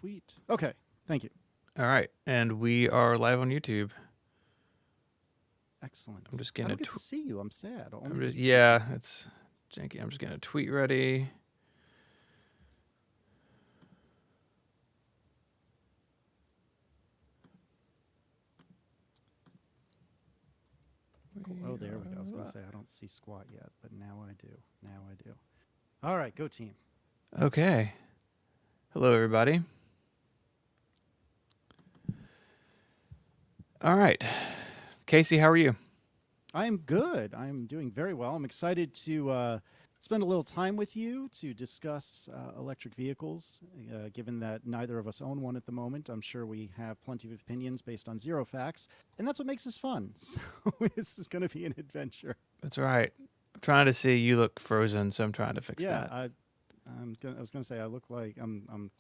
tweet. Okay, thank you. All right, and we are live on YouTube. Excellent. I'm just I getting don't get to see you. I'm sad. yeah, it's janky. I'm just getting a tweet ready. Cool. Oh, there we go. I was going to say I don't see squat yet, but now I do. Now I do. All right, go team. Okay. Hello, everybody. All right. Casey, how are you? I'm good. I'm doing very well. I'm excited to spend a little time with you to discuss electric vehicles, given that neither of us own one at the moment. I'm sure we have plenty of opinions based on zero facts, and that's what makes this fun. So this is going to be an adventure. That's right. I'm trying to see. You look frozen, so I'm trying to fix that. I was going to say I look like I'm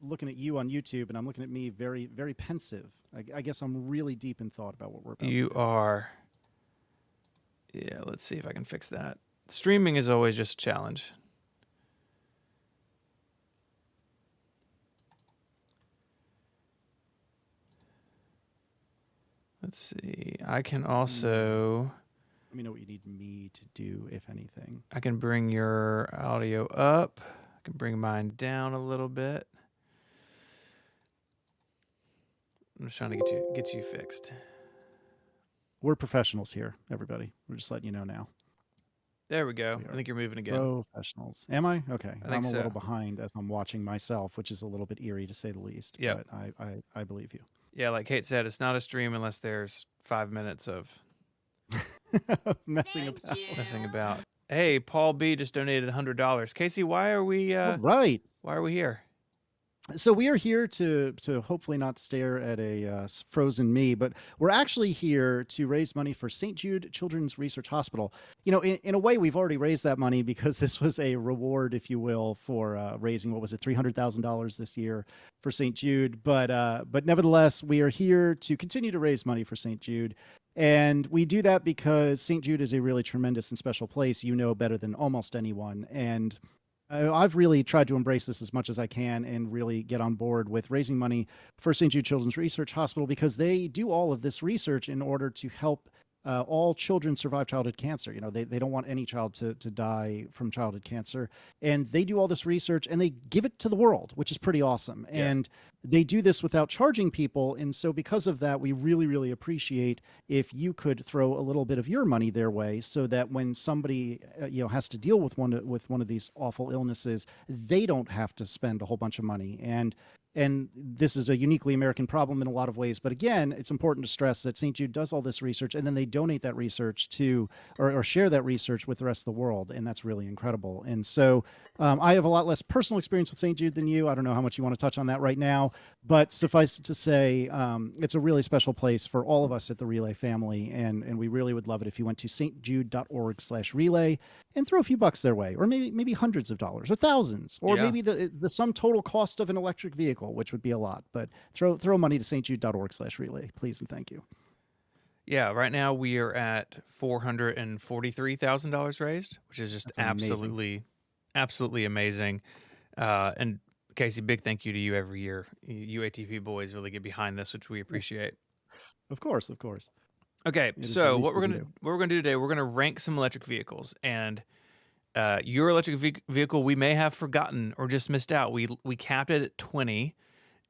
looking at you on YouTube, and I'm looking at me very, very pensive. I guess I'm really deep in thought about what we're about to do. You are. Yeah, let's see if I can fix that. Streaming is always just a challenge. Let's see. I can also... Let me know what you need me to do, if anything. I can bring your audio up. I can bring mine down a little bit. I'm just trying to get you fixed. We're professionals here, everybody. We're just letting you know now. There we go. I think you're moving again. Professionals. Am I? Okay. I'm a so. little behind as I'm watching myself, which is a little bit eerie to say the least. Yep. But I believe you. Yeah, like Kate said, it's not a stream unless there's 5 minutes of messing about. Hey, Paul B just donated $100. Casey, why are we right? Why are we here? So we are here to hopefully not stare at a frozen me, but we're actually here to raise money for St. Jude Children's Research Hospital. You know, in a way, we've already raised that money because this was a reward, if you will, for raising, what was it, $300,000 this year for St. Jude. But nevertheless, we are here to continue to raise money for St. Jude. And we do that because St. Jude is a really tremendous and special place, you know better than almost anyone. And I've really tried to embrace this as much as I can and really get on board with raising money for St. Jude Children's Research Hospital because they do all of this research in order to help all children survive childhood cancer. You know, they don't want any child to die from childhood cancer. And they do all this research and they give it to the world, which is pretty awesome. Yeah. And they do this without charging people. And so because of that, we really, really appreciate if you could throw a little bit of your money their way so that when somebody, has to deal with one of these awful illnesses, they don't have to spend a whole bunch of money. And this is a uniquely American problem in a lot of ways. But again, it's important to stress that St. Jude does all this research and then they donate that research to or share that research with the rest of the world. And that's really incredible. And so I have a lot less personal experience with St. Jude than you. I don't know how much you want to touch on that right now, but suffice it to say, it's a really special place for all of us at the Relay family. And we really would love it if you went to stjude.org/relay and throw a few bucks their way, or maybe hundreds of dollars or thousands, or maybe the sum total cost of an electric vehicle, which would be a lot. But throw money to stjude.org/relay, please and thank you. Yeah, right now we are at $443,000 raised, which is just absolutely amazing. And Casey, big thank you to you every year. You ATP boys really get behind this, which we appreciate. Of course. Okay, so what we're gonna do today, we're gonna rank some electric vehicles, and your electric vehicle we may have forgotten or just missed out. We capped it at 20,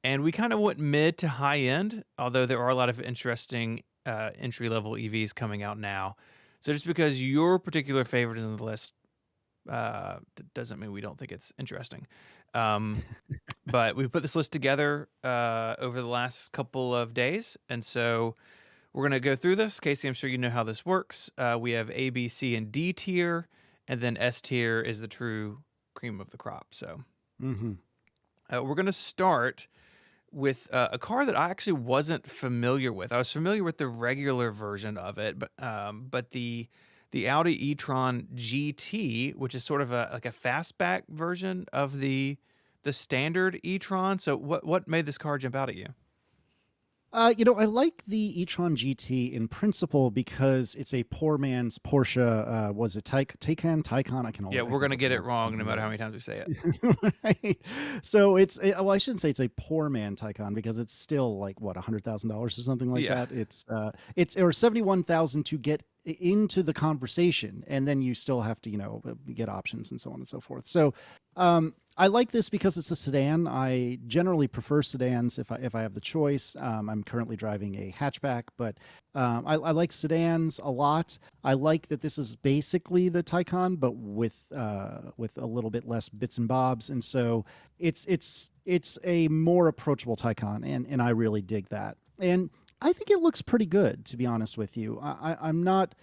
and we kind of went mid to high end, although there are a lot of interesting entry level EVs coming out now. So just because your particular favorite is on the list doesn't mean we don't think it's interesting. But we put this list together over the last couple of days, and so we're going to go through this. Casey, I'm sure you know how this works. We have A, B, C, and D tier, and then S tier is the true cream of the crop. So we're going to start with a car that I actually wasn't familiar with. I was familiar with the regular version of it, but the Audi e-tron GT, which is sort of like a fastback version of the standard e-tron. So what made this car jump out at you? I like the e-tron GT in principle because it's a poor man's Porsche. Was it Taycan? Yeah, I we're can gonna never get it pronounce the wrong no company matter how right. many times we say it. Right. So well, I shouldn't say it's a poor man Taycan because it's still like what $100,000 or something like Yeah. that. It's or 71,000 to get into the conversation, and then you still have to get options and so on and so forth. So I like this because it's a sedan. I generally prefer sedans if I have the choice. I'm currently driving a hatchback, but I like sedans a lot. I like that this is basically the Taycan, but with a little bit less bits and bobs, and so it's a more approachable Taycan, and I really dig that. And I think it looks pretty good, to be honest with you. I'm not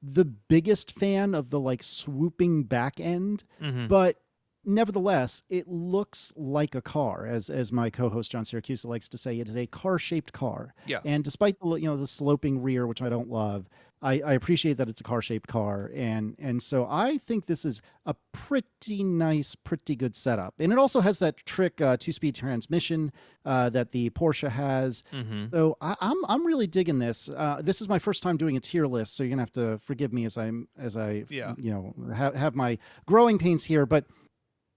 the biggest fan of the like swooping back end, Mm-hmm. but nevertheless, it looks like a car, as my co-host John Syracuse likes to say. It is a car-shaped car, Yeah. and despite the sloping rear, which I don't love, I appreciate that it's a car-shaped car, and so I think this is a pretty nice, pretty good setup. And it also has that trick two-speed transmission that the Porsche has. Mm-hmm. So I'm really digging this. This is my first time doing a tier list, so you're gonna have to forgive me as I Yeah. have my growing pains here, but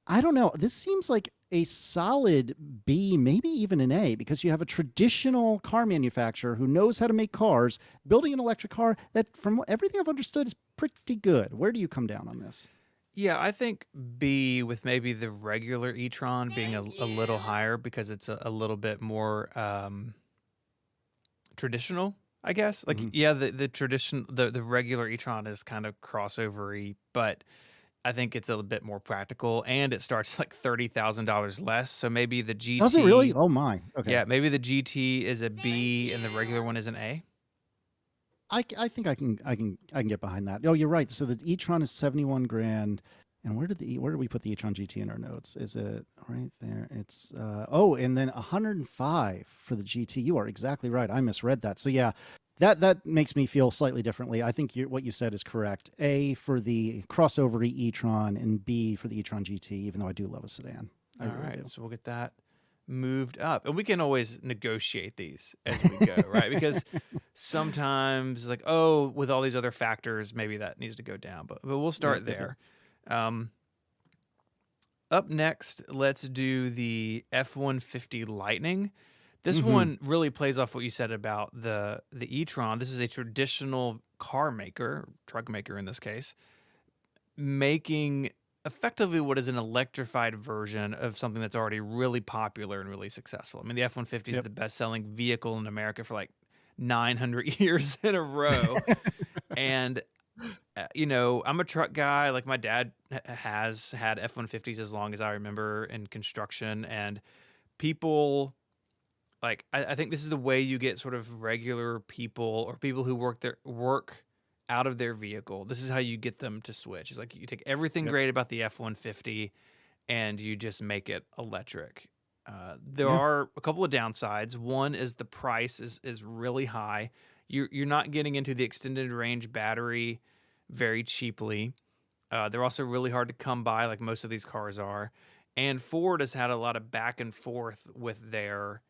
I don't know. This seems like a solid B, maybe even an A, because you have a traditional car manufacturer who knows how to make cars, building an electric car that, from everything I've understood, is pretty good. Where do you come down on this? Yeah, I think B with maybe the regular e-tron being a little higher because it's a little bit more traditional, I guess. Like, Hmm. yeah, the regular e-tron is kind of crossover-y, but I think it's a bit more practical, and it starts like $30,000 less. So maybe the Does it really? GT, Oh my. Okay. yeah, maybe the GT is a B and the regular one is an A. I think I can get behind that. Oh, you're right. So the e-tron is 71 grand. And where did we put the e-tron GT in our notes? Is it right there? It's and then 105 for the GT. You are exactly right. I misread that. So yeah, that makes me feel slightly differently. I think what you said is correct. A for the crossover e-tron and B for the e-tron GT, even though I do love a sedan. I All really right, do. so we'll get that moved up, and we can always negotiate these as we go, right? Because sometimes, like, oh, with all these other factors, maybe that needs to go down, but we'll Yep, start yep, yep. there. Um, Up next, let's do the F-150 Lightning. This Hmm. one really plays off what you said about the e-tron. This is a traditional car maker, truck maker in this case, making effectively what is an electrified version of something that's already really popular and really successful. I mean, the F-150 is Yep. the best-selling vehicle in America for like 900 years in a row. And I'm a truck guy. Like my dad has had F-150s as long as I remember in construction, and people like I think this is the way you get sort of regular people or people who work out of their vehicle. This is how you get them to switch. It's like you take everything Yep. great about the F-150 and you just make it electric. There Yeah. are a couple of downsides. One is the price is really high. You're not getting into the extended range battery very cheaply. They're also really hard to come by, like most of these cars are. And Ford has had a lot of back and forth with their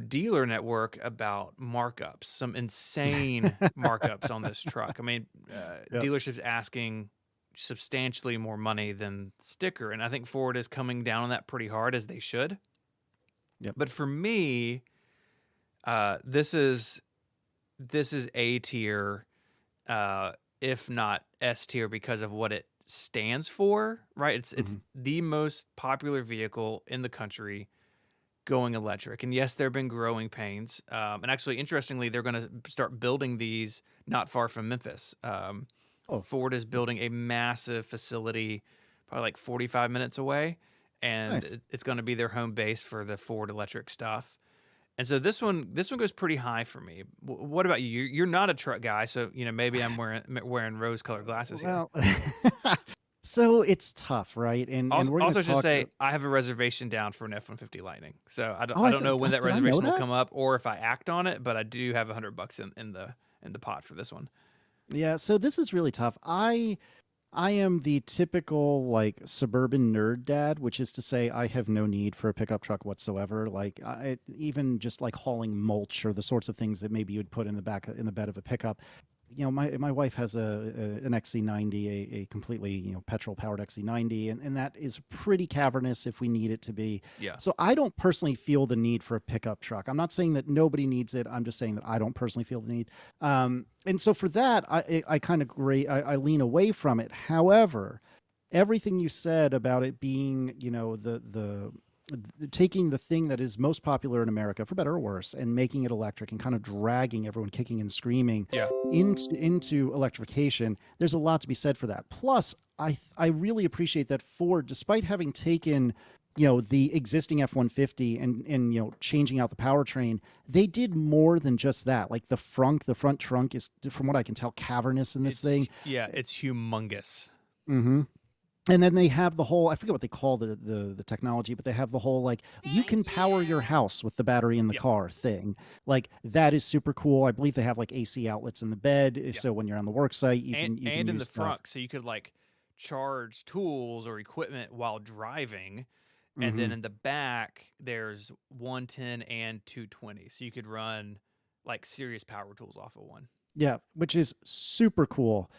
dealer network about markups, some insane markups on this truck. I mean, Yep. dealerships asking substantially more money than sticker, and I think Ford is coming down on that pretty hard, as they should. Yep. But for me, this is A tier, if not S tier, because of what it stands for. Right? It's Hmm. the most popular vehicle in the country going electric. And yes, there have been growing pains. And actually, interestingly, they're going to start building these not far from Memphis. Oh. Ford is building a massive facility, probably like 45 minutes away, and Nice. it's going to be their home base for the Ford electric stuff. And so this one goes pretty high for me. What about you? You're not a truck guy, so maybe I'm wearing rose-colored glasses here. Well, so it's tough, right? And Also, we're going also to should talk. say I have a reservation down for an F-150 Lightning. So I don't Oh, I don't know when that did I know reservation will that? come up or if I act on it, but I do have $100 in the pot for this one. Yeah. So this is really tough. I am the typical like suburban nerd dad, which is to say I have no need for a pickup truck whatsoever. Like even just like hauling mulch or the sorts of things that maybe you would put in the back in the bed of a pickup. My wife has an XC90, a completely petrol powered XC90, and that is pretty cavernous if we need it to be. Yeah. So I don't personally feel the need for a pickup truck. I'm not saying that nobody needs it. I'm just saying that I don't personally feel the need. And so for that, I kind of I lean away from it. However, everything you said about it being the taking the thing that is most popular in America, for better or worse, and making it electric and kind of dragging everyone kicking and screaming Yeah. into electrification, there's a lot to be said for that. Plus, I really appreciate that Ford, despite having taken the existing F-150 and changing out the powertrain, they did more than just that. Like the front trunk is, from what I can tell, cavernous in this thing. Yeah, it's humongous. Mm-hmm. And then they have the whole, I forget what they call the technology, but they have the whole like you can power your house with the battery in the car thing. Like that is super cool. I believe they have like AC outlets in the bed, so when you're on the work site, you can and in use the front, so you could like charge tools or equipment while driving. And then in the back, there's 110 and 220, so you could run like serious power tools off of one. Yeah, which is super cool.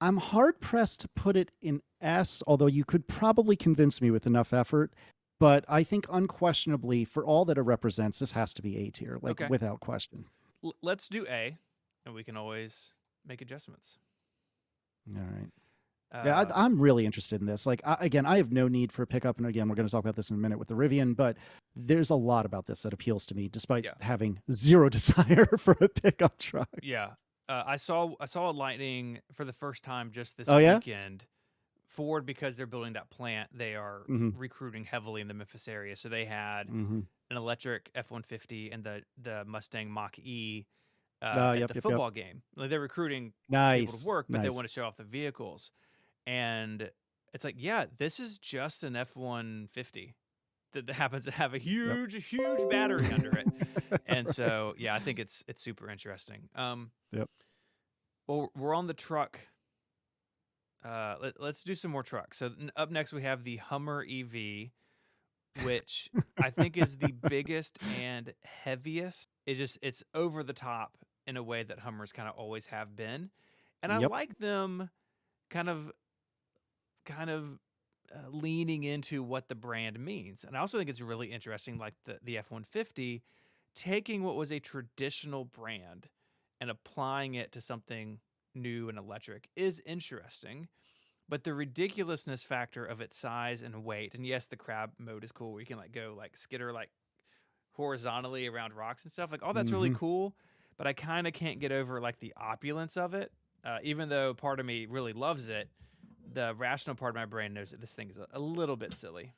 I'm hard pressed to put it in S, although you could probably convince me with enough effort. But I think unquestionably, for all that it represents, this has to be A tier, like without question. Let's do A, and we can always make adjustments. All right. Yeah, I'm really interested in this. Like, again, I have no need for a pickup. And again, we're going to talk about this in a minute with the Rivian, but there's a lot about this that appeals to me, despite having zero desire for a pickup truck. Yeah. I saw a Lightning for the first time just this yeah? weekend. Ford, because they're building that plant, they are recruiting heavily in the Memphis area. So they had an electric F-150 and the Mustang Mach-E at the football game. Like, they're recruiting people to work, but they want to show off the vehicles. And it's like, yeah, this is just an F-150 that happens to have a huge battery under it. And so, yeah, I think it's super interesting. Well, we're on the truck. Let's do some more trucks. So up next we have the Hummer EV, which I think is the biggest and heaviest. It's over the top in a way that Hummers kind of always have been. And I like them kind of leaning into what the brand means. And I also think it's really interesting, like the F-150, taking what was a traditional brand and applying it to something new and electric is interesting. But the ridiculousness factor of its size and weight, and yes, the crab mode is cool where you can like go like skitter like horizontally around rocks and stuff. Like, all that's really cool, but I kind of can't get over like the opulence of it. Even though part of me really loves it, the rational part of my brain knows that this thing is a little bit silly.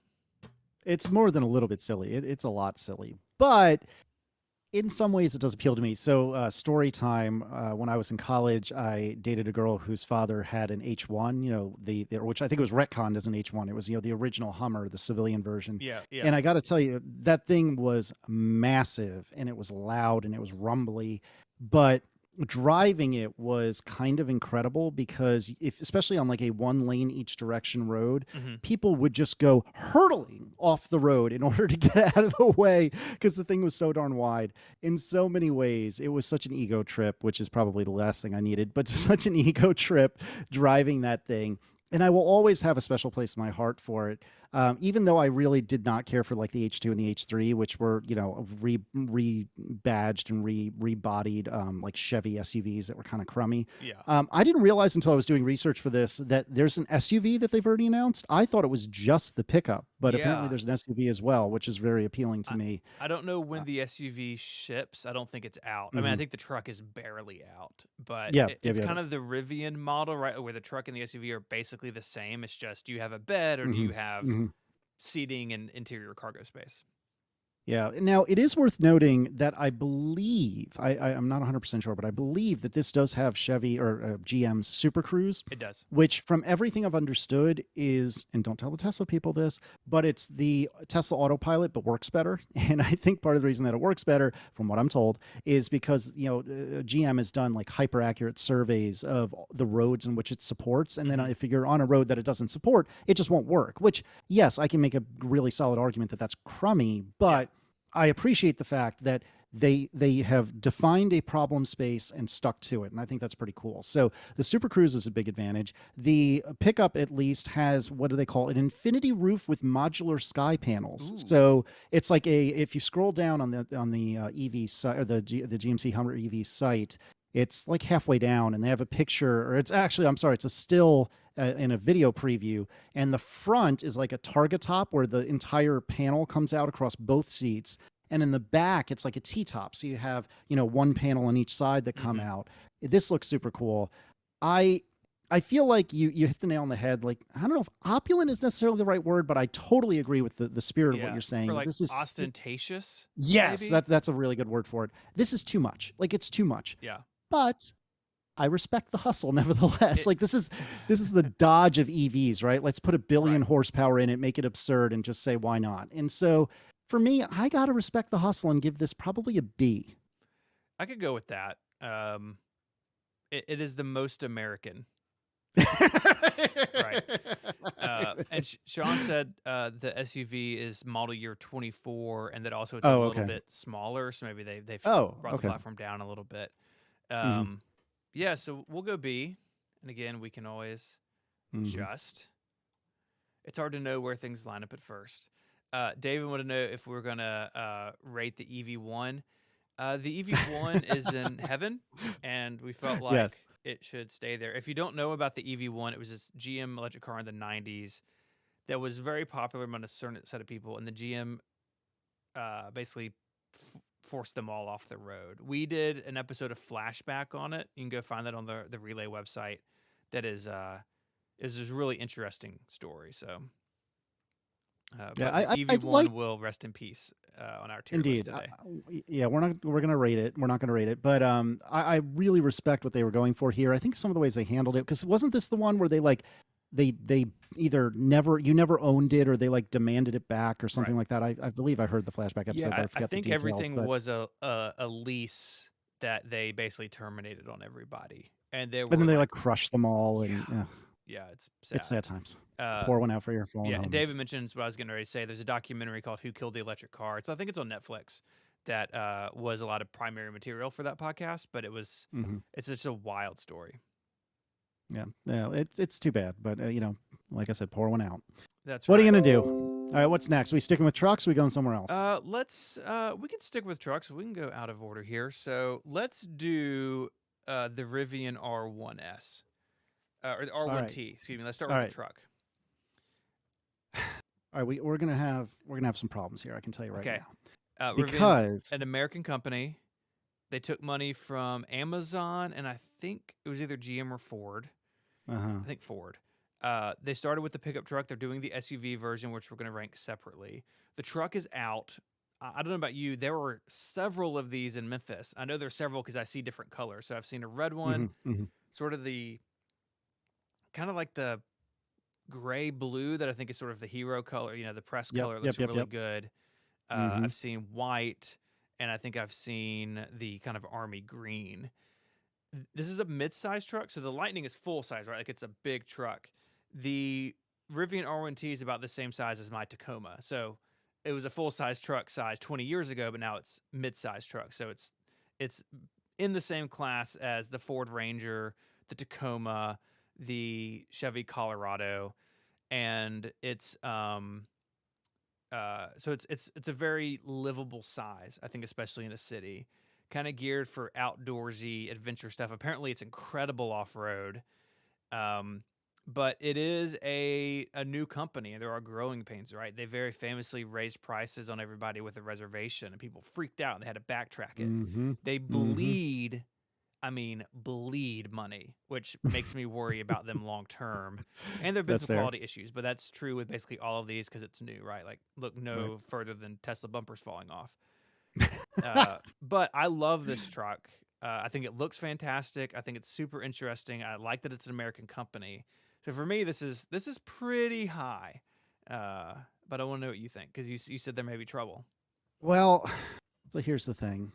It's more than a little bit silly. It's a lot silly, but in some ways it does appeal to me. So story time, when I was in college, I dated a girl whose father had an H1, which I think was retconned as an H1. It was, the original Hummer, the civilian version. Yeah. And I got to tell you, that thing was massive and it was loud and it was rumbly, but driving it was kind of incredible because especially on like a one lane each direction road, people would just go hurtling off the road in order to get out of the way because the thing was so darn wide. In so many ways, it was such an ego trip, which is probably the last thing I needed, but such an ego trip driving that thing. And I will always have a special place in my heart for it. Even though I really did not care for like the H2 and the H3, which were, rebadged and rebodied like Chevy SUVs that were kind of crummy. Yeah. I didn't realize until I was doing research for this that there's an SUV that they've already announced. I thought it was just the pickup, but apparently there's an SUV as well, which is very appealing to me. I don't know when the SUV ships. I don't think it's out. I mean, I think the truck is barely out, but it's kind of the Rivian model, right? Where the truck and the SUV are basically the same. It's just, do you have a bed or do you have seating and interior cargo space? Yeah. Now, it is worth noting that I believe, I'm not 100% sure, but I believe that this does have Chevy or GM's Super Cruise, It does. which from everything I've understood is, and don't tell the Tesla people this, but it's the Tesla Autopilot, but works better. And I think part of the reason that it works better, from what I'm told, is because, GM has done like hyper accurate surveys of the roads in which it supports. And then Mhm. if you're on a road that it doesn't support, it just won't work, which, yes, I can make a really solid argument that that's crummy, Yeah. but I appreciate the fact that they have defined a problem space and stuck to it, and I think that's pretty cool. So the Super Cruise is a big advantage. The pickup at least has, what do they call it, an infinity roof with modular sky panels. Ooh. So it's like if you scroll down on the EV site, or the GMC Hummer EV site, it's like halfway down, and they have a picture, or it's actually, I'm sorry, it's a still in a video preview, and the front is like a targa top where the entire panel comes out across both seats, and in the back it's like a T-top, so you have one panel on each side that come Mhm. out. This looks super cool. I feel like you hit the nail on the head. Like, I don't know if opulent is necessarily the right word, but I totally agree with the spirit of what Yeah. you're Or saying. like This is ostentatious, yes, maybe? that's a really good word for it. This is too much. Like, it's too much. Yeah. But I respect the hustle nevertheless. It Like, this is the Dodge of EVs, right? Let's put a billion Right. horsepower in it, make it absurd, and just say why not. And so for me, I gotta respect the hustle and give this probably a B. I could go with that. It is the most American. Right. And Sean said the SUV is model year 24, and that also it's a Oh, little okay. bit smaller. So maybe they've Oh, brought the okay. platform down a little bit. Hmm. Yeah, so we'll go B. And again, we can always Hmm. adjust. It's hard to know where things line up at first. David wanted to know if we're going to rate the EV1. The EV1 is in heaven, and we felt Yes. like it should stay there. If you don't know about the EV1, it was this GM electric car in the 90s that was very popular among a certain set of people, and the GM basically forced them all off the road. We did an episode of Flashback on it. You can go find that on the Relay website. That is this really interesting story. So, Yeah, but the I like. EV1 will rest in peace on our tier list Indeed. today. Yeah, we're gonna rate it. We're not gonna rate it, but I really respect what they were going for here. I think some of the ways they handled it, because wasn't this the one where they like they either never owned it, or they like demanded it back or Right. something like that. I believe I heard the flashback Yeah, episode, but I I forget the think details. everything But was a lease that they basically terminated on everybody, and they but were then they like, like crushed them all, yeah, and yeah, it's it's sad. sad times. Uh, Pour one out for your fallen yeah, and David homies. mentions what I was getting ready to say. There's a documentary called "Who Killed the Electric Car." I think it's on Netflix. That was a lot of primary material for that podcast, but Hmm. it's just a wild story. Yeah, yeah, it's too bad, but like I said, pour one out. That's What are you right. gonna do? All right, what's next? We sticking with trucks? Or we going somewhere else? Let's we can stick with trucks. We can go out of order here. So let's do the Rivian R1s. Or the All right, R1T. Excuse me. Let's start all with the right. truck. All right, we're gonna have some problems here. I can tell you right Okay. now, Rivian's because an American company. They took money from Amazon, and I think it was either GM or Ford. I think Ford. They started with the pickup truck. They're doing the SUV version, which we're going to rank separately. The truck is out. I don't know about you. There were several of these in Memphis. I know there's several because I see different colors. So I've seen a red one, sort of the kind of like the gray blue that I think is sort of the hero color. The press yep, color yep, looks yep, really yep. good. Hmm. I've seen white, and I think I've seen the kind of army green. This is a mid-size truck, so the Lightning is full size, right? Like it's a big truck. The Rivian R1T is about the same size as my Tacoma, so it was a full-size truck size 20 years ago, but now it's mid-size truck, so it's in the same class as the Ford Ranger, the Tacoma, the Chevy Colorado, and so it's a very livable size, I think, especially in a city. Kind of geared for outdoorsy adventure stuff. Apparently, it's incredible off road. But it is a new company, and there are growing pains, right? They very famously raised prices on everybody with a reservation, and people freaked out and they had to backtrack it. Hmm. They Hmm. bleed I mean, bleed money, which makes me worry about them long term. And there have been That's some fair. quality issues, but that's true with basically all of these because it's new, right? Like, look Right. no further than Tesla bumpers falling off. But I love this truck. I think it looks fantastic. I think it's super interesting. I like that it's an American company. So for me, this is pretty high. But I want to know what you think because you said there may be trouble. Well, so here's the thing.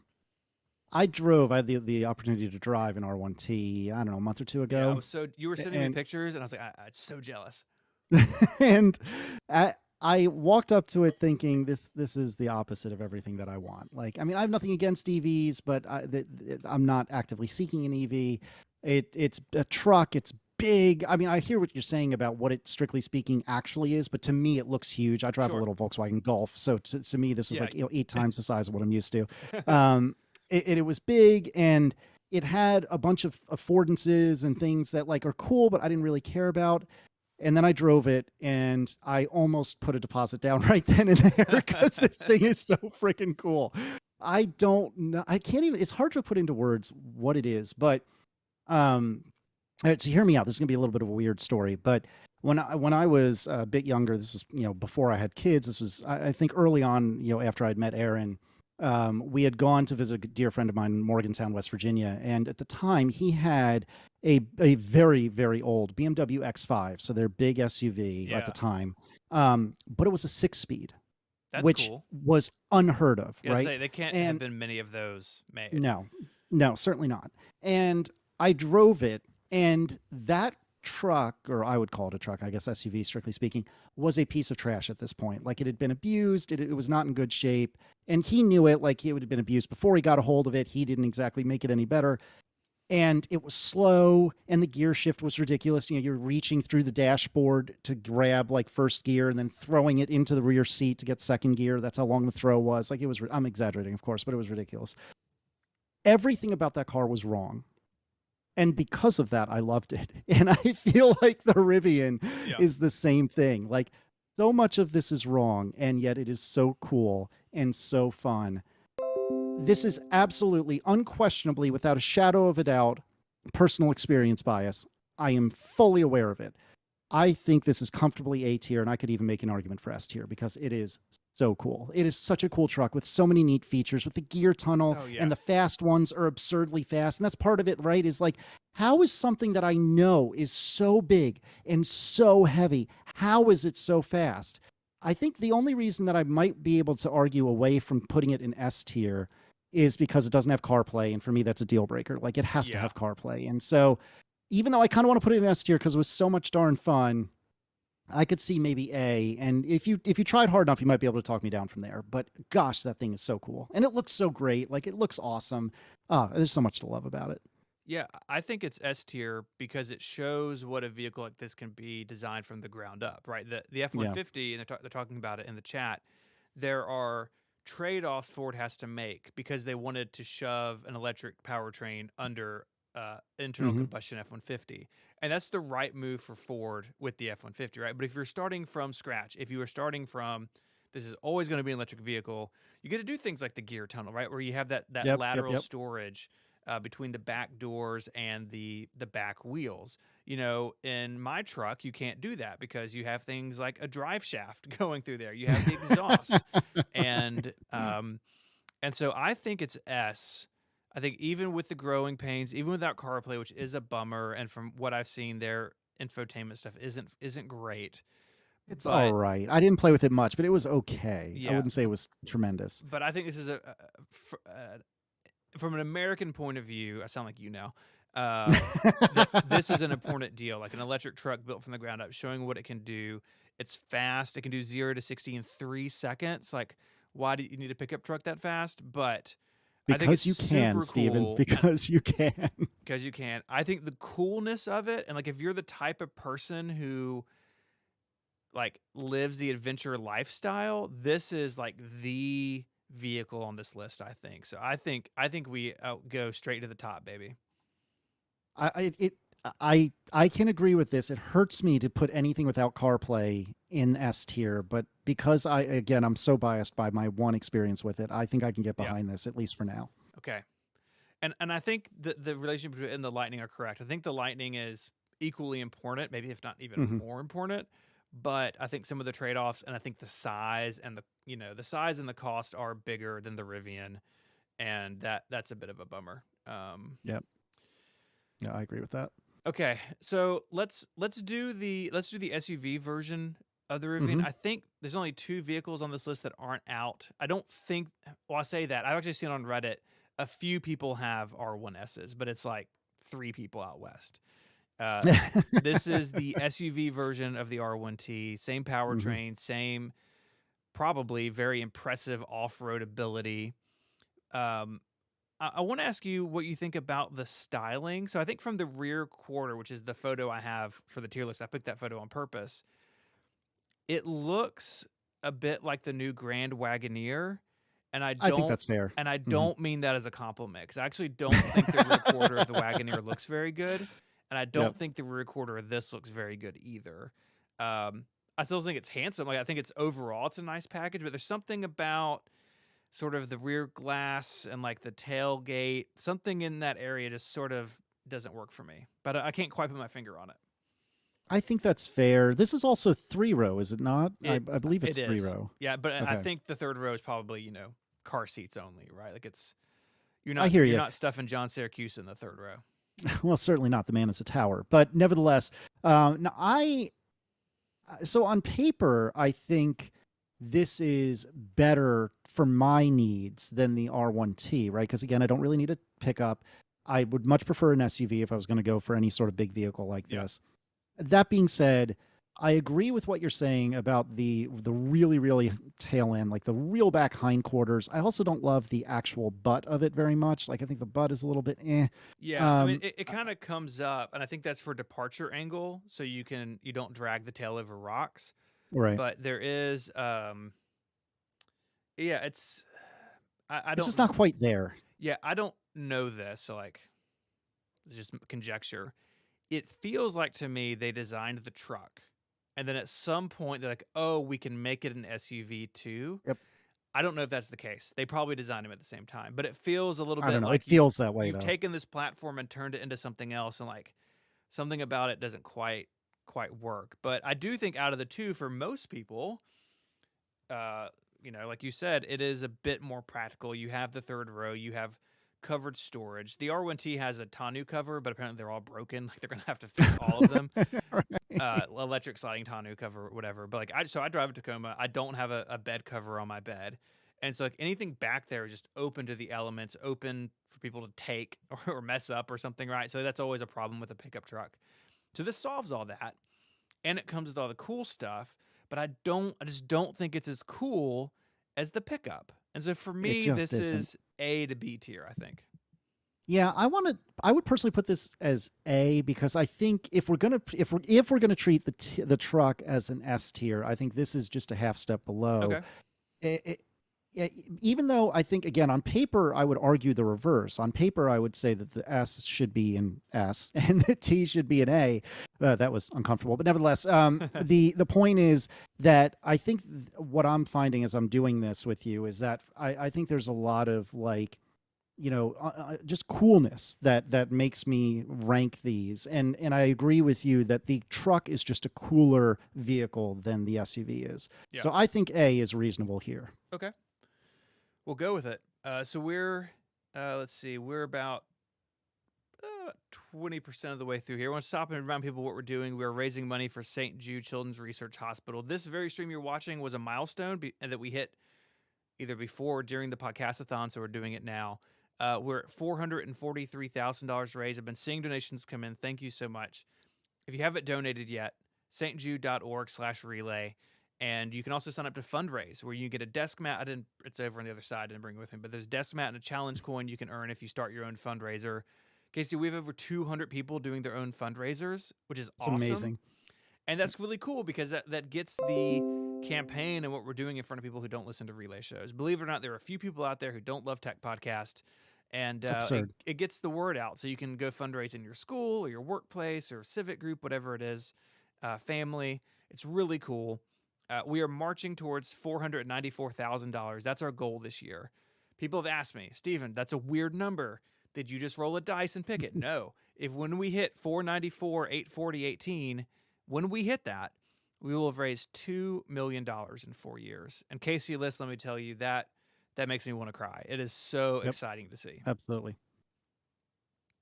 I had the opportunity to drive an R1T, I don't know, a month or two Yeah, ago. you were sending me And pictures, and I was like, I'm so jealous. and I walked up to it thinking this is the opposite of everything that I want. Like, I mean, I have nothing against EVs, but I'm not actively seeking an EV. It's a truck. It's big. I mean, I hear what you're saying about what it strictly speaking actually is, but to me, it looks huge. I drive a Sure. little Volkswagen Golf, so to me, this was Yeah. like 8 times the size of what I'm used to. It was big, and it had a bunch of affordances and things that like are cool, but I didn't really care about. And then I drove it, and I almost put a deposit down right then and there because this thing is so freaking cool. I don't know. I can't even. It's hard to put into words what it is, but all right, so hear me out. This is gonna be a little bit of a weird story, but when I was a bit younger, this was before I had kids. This was I think early on, after I'd met Aaron. We had gone to visit a dear friend of mine in Morgantown, West Virginia, and at the time he had a very very old BMW X5, so their big SUV at the time, but it was a 6-speed, That's which cool. was unheard of, Yeah, right? say they can't have been many of those made. No, certainly not. And I drove it, and that truck, or I would call it a truck, I guess SUV, strictly speaking, was a piece of trash at this point. Like, it had been abused, it was not in good shape, and he knew it. Like, it would have been abused before he got a hold of it. He didn't exactly make it any better. And it was slow, and the gear shift was ridiculous. You're reaching through the dashboard to grab like first gear and then throwing it into the rear seat to get second gear. That's how long the throw was. Like, I'm exaggerating, of course, but it was ridiculous. Everything about that car was wrong. And because of that, I loved it. And I feel like the Rivian is the same thing. Like, so much of this is wrong, and yet it is so cool and so fun. This is absolutely, unquestionably, without a shadow of a doubt, personal experience bias. I am fully aware of it. I think this is comfortably A tier, and I could even make an argument for S tier because it is so cool. It is such a cool truck with so many neat features, with the gear tunnel, and the fast ones are absurdly fast. And that's part of it, right? Is like, how is something that I know is so big and so heavy, how is it so fast? I think the only reason that I might be able to argue away from putting it in S tier is because it doesn't have CarPlay, and for me, that's a deal breaker. Like, it has to have CarPlay. And so, even though I kind of want to put it in S tier because it was so much darn fun, I could see maybe A. And if you tried hard enough, you might be able to talk me down from there. But gosh, that thing is so cool, and it looks so great. Like, it looks awesome. There's so much to love about it. Yeah, I think it's S tier because it shows what a vehicle like this can be designed from the ground up, right? The F-150, and they're talking about it in the chat. There are trade-offs Ford has to make because they wanted to shove an electric powertrain under internal combustion F-150. And that's the right move for Ford with the F-150, right? But if you're starting from scratch, if you are starting from, this is always going to be an electric vehicle, you get to do things like the gear tunnel, right? Where you have that lateral storage between the back doors and the back wheels. In my truck, you can't do that because you have things like a drive shaft going through there. You have the exhaust. And so I think it's S. I think even with the growing pains, even without CarPlay, which is a bummer, and from what I've seen, their infotainment stuff isn't great. It's all right. I didn't play with it much, but it was okay. Yeah. I wouldn't say it was tremendous. But I think this is from an American point of view, I sound like you now. This is an important deal, like an electric truck built from the ground up, showing what it can do. It's fast. It can do 0 to 60 in 3 seconds. Like, why do you need a pickup truck that fast? But because you can, Steven. Because you can. Because you can. I think the coolness of it, and like if you're the type of person who like lives the adventure lifestyle, this is like the vehicle on this list, I think. So I think we go straight to the top, baby. I can agree with this. It hurts me to put anything without CarPlay in S tier, but because I'm so biased by my one experience with it, I think I can get behind this, at least for now. Okay. And I think the relationship between the Lightning are correct. I think the Lightning is equally important, maybe if not even Hmm. more important. But I think some of the trade-offs, and I think the size and the size and the cost are bigger than the Rivian, and that's a bit of a bummer. Yep. Yeah, I agree with that. Okay, so let's do the SUV version of the Rivian. Hmm. I think there's only 2 vehicles on this list that aren't out. I don't think. Well, I say that I've actually seen on Reddit a few people have R1Ss, but it's like 3 people out west. This is the SUV version of the R1T. Same Hmm. powertrain, same probably very impressive off-road ability. Um, I want to ask you what you think about the styling. So I think from the rear quarter, which is the photo I have for the tier list, I picked that photo on purpose. It looks a bit like the new Grand Wagoneer, and I I think don't that's fair. and I Hmm. don't mean that as a compliment, because I actually don't think the rear quarter of the Wagoneer looks very good, and I don't Yep. think the rear quarter of this looks very good either. I still think it's handsome. Like I think it's overall it's a nice package, but there's something about sort of the rear glass and like the tailgate, something in that area just sort of doesn't work for me. But I can't quite put my finger on it. I think that's fair. This is also 3-row, is it not? I It believe it it's three is. row. Yeah, but I Okay. think the third row is probably, car seats only, right? Like it's you're I not hear you're you. not stuffing John Syracuse in the third row. Well, certainly not the man is a tower, but nevertheless, now so on paper, I think this is better for my needs than the R1T, right? Because again, I don't really need a pickup. I would much prefer an SUV if I was going to go for any sort of big vehicle like Yeah. this. That being said, I agree with what you're saying about the really really tail end, like the real back hindquarters. I also don't love the actual butt of it very much. Like I think the butt is a little bit eh. Yeah, I mean Um, it kind of comes up, and I think that's for departure angle, so you don't drag the tail over rocks. right. But there is yeah, I It's just don't not quite there. yeah, I don't know this, so like it's just conjecture. It feels like to me they designed the truck, and then at some point they're like, "Oh, we can make it an SUV too." Yep. I don't know if that's the case. They probably designed them at the same time, but it feels a little I don't bit know. It like you've feels that way you've though. taken this platform and turned it into something else, and like something about it doesn't quite work. But I do think out of the two, for most people, uh, like you said, it is a bit more practical. You have the third row, you have covered storage. The R1T has a tonneau cover, but apparently they're all broken. Like they're gonna have to fix all of them. Right. Electric sliding tonneau cover, whatever. But like I drive a Tacoma. I don't have a bed cover on my bed, and so like anything back there is just open to the elements, open for people to take or mess up or something, right? So that's always a problem with a pickup truck. So this solves all that, and it comes with all the cool stuff. But I just don't think it's as cool as the pickup. And so for It me, just this isn't. is A to B tier, I think. Yeah, I would personally put this as A because I think if we're gonna treat the truck as an S tier, I think this is just a half step below. Okay. Yeah, even though I think again on paper I would argue the reverse. On paper I would say that the S should be an S and the T should be an A. That was uncomfortable, but nevertheless, the point is that I think what I'm finding as I'm doing this with you is that I think there's a lot of like just coolness that makes me rank these, and I agree with you that the truck is just a cooler vehicle than the SUV is. Yeah. So I think A is reasonable here. Okay. We'll go with it. So we're, let's see, we're about 20% of the way through here. I want to stop and remind people what we're doing. We're raising money for St. Jude Children's Research Hospital. This very stream you're watching was a milestone that we hit either before or during the podcastathon, so we're doing it now. We're at $443,000 raised. I've been seeing donations come in. Thank you so much. If you haven't donated yet, stjude.org/relay. And you can also sign up to fundraise, where you get a desk mat. It's over on the other side. I didn't bring it with me, but there's a desk mat and a challenge coin you can earn if you start your own fundraiser. Casey, we have over 200 people doing their own fundraisers, which is It's awesome. amazing. And that's really cool because that gets the campaign and what we're doing in front of people who don't listen to relay shows. Believe it or not, there are a few people out there who don't love Tech Podcast, and it gets the word out. So you can go fundraise in your school or your workplace or civic group, whatever it is, family. It's really cool. We are marching towards $494,000. That's our goal this year. People have asked me, Stephen, that's a weird number. Did you just roll a dice and pick it? No. If when we hit 494, 840, 18, when we hit that, we will have raised $2 million in 4 years. And Casey List, let me tell you, that makes me want to cry. It is so exciting to see. Absolutely.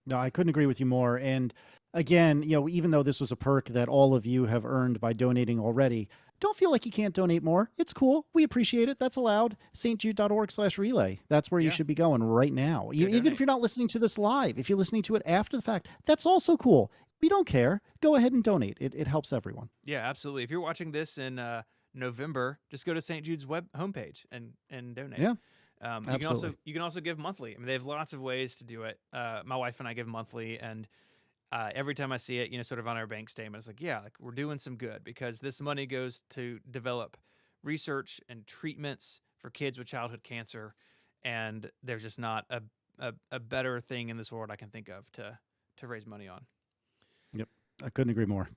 No, I couldn't agree with you more. And again, even though this was a perk that all of you have earned by donating already, don't feel like you can't donate more. It's cool. We appreciate it. That's allowed. stjude.org/relay. That's where you should be going right now. Even if you're not listening to this live, if you're listening to it after the fact, that's also cool. We don't care. Go ahead and donate. It helps everyone. Yeah, absolutely. If you're watching this in November, just go to St. Jude's web homepage and donate. Yeah. You can also give monthly. I mean, they have lots of ways to do it. My wife and I give monthly, and every time I see it, sort of on our bank statement, it's like, yeah, like we're doing some good, because this money goes to develop research and treatments for kids with childhood cancer, and there's just not a better thing in this world I can think of to raise money on. Yep, I couldn't agree more.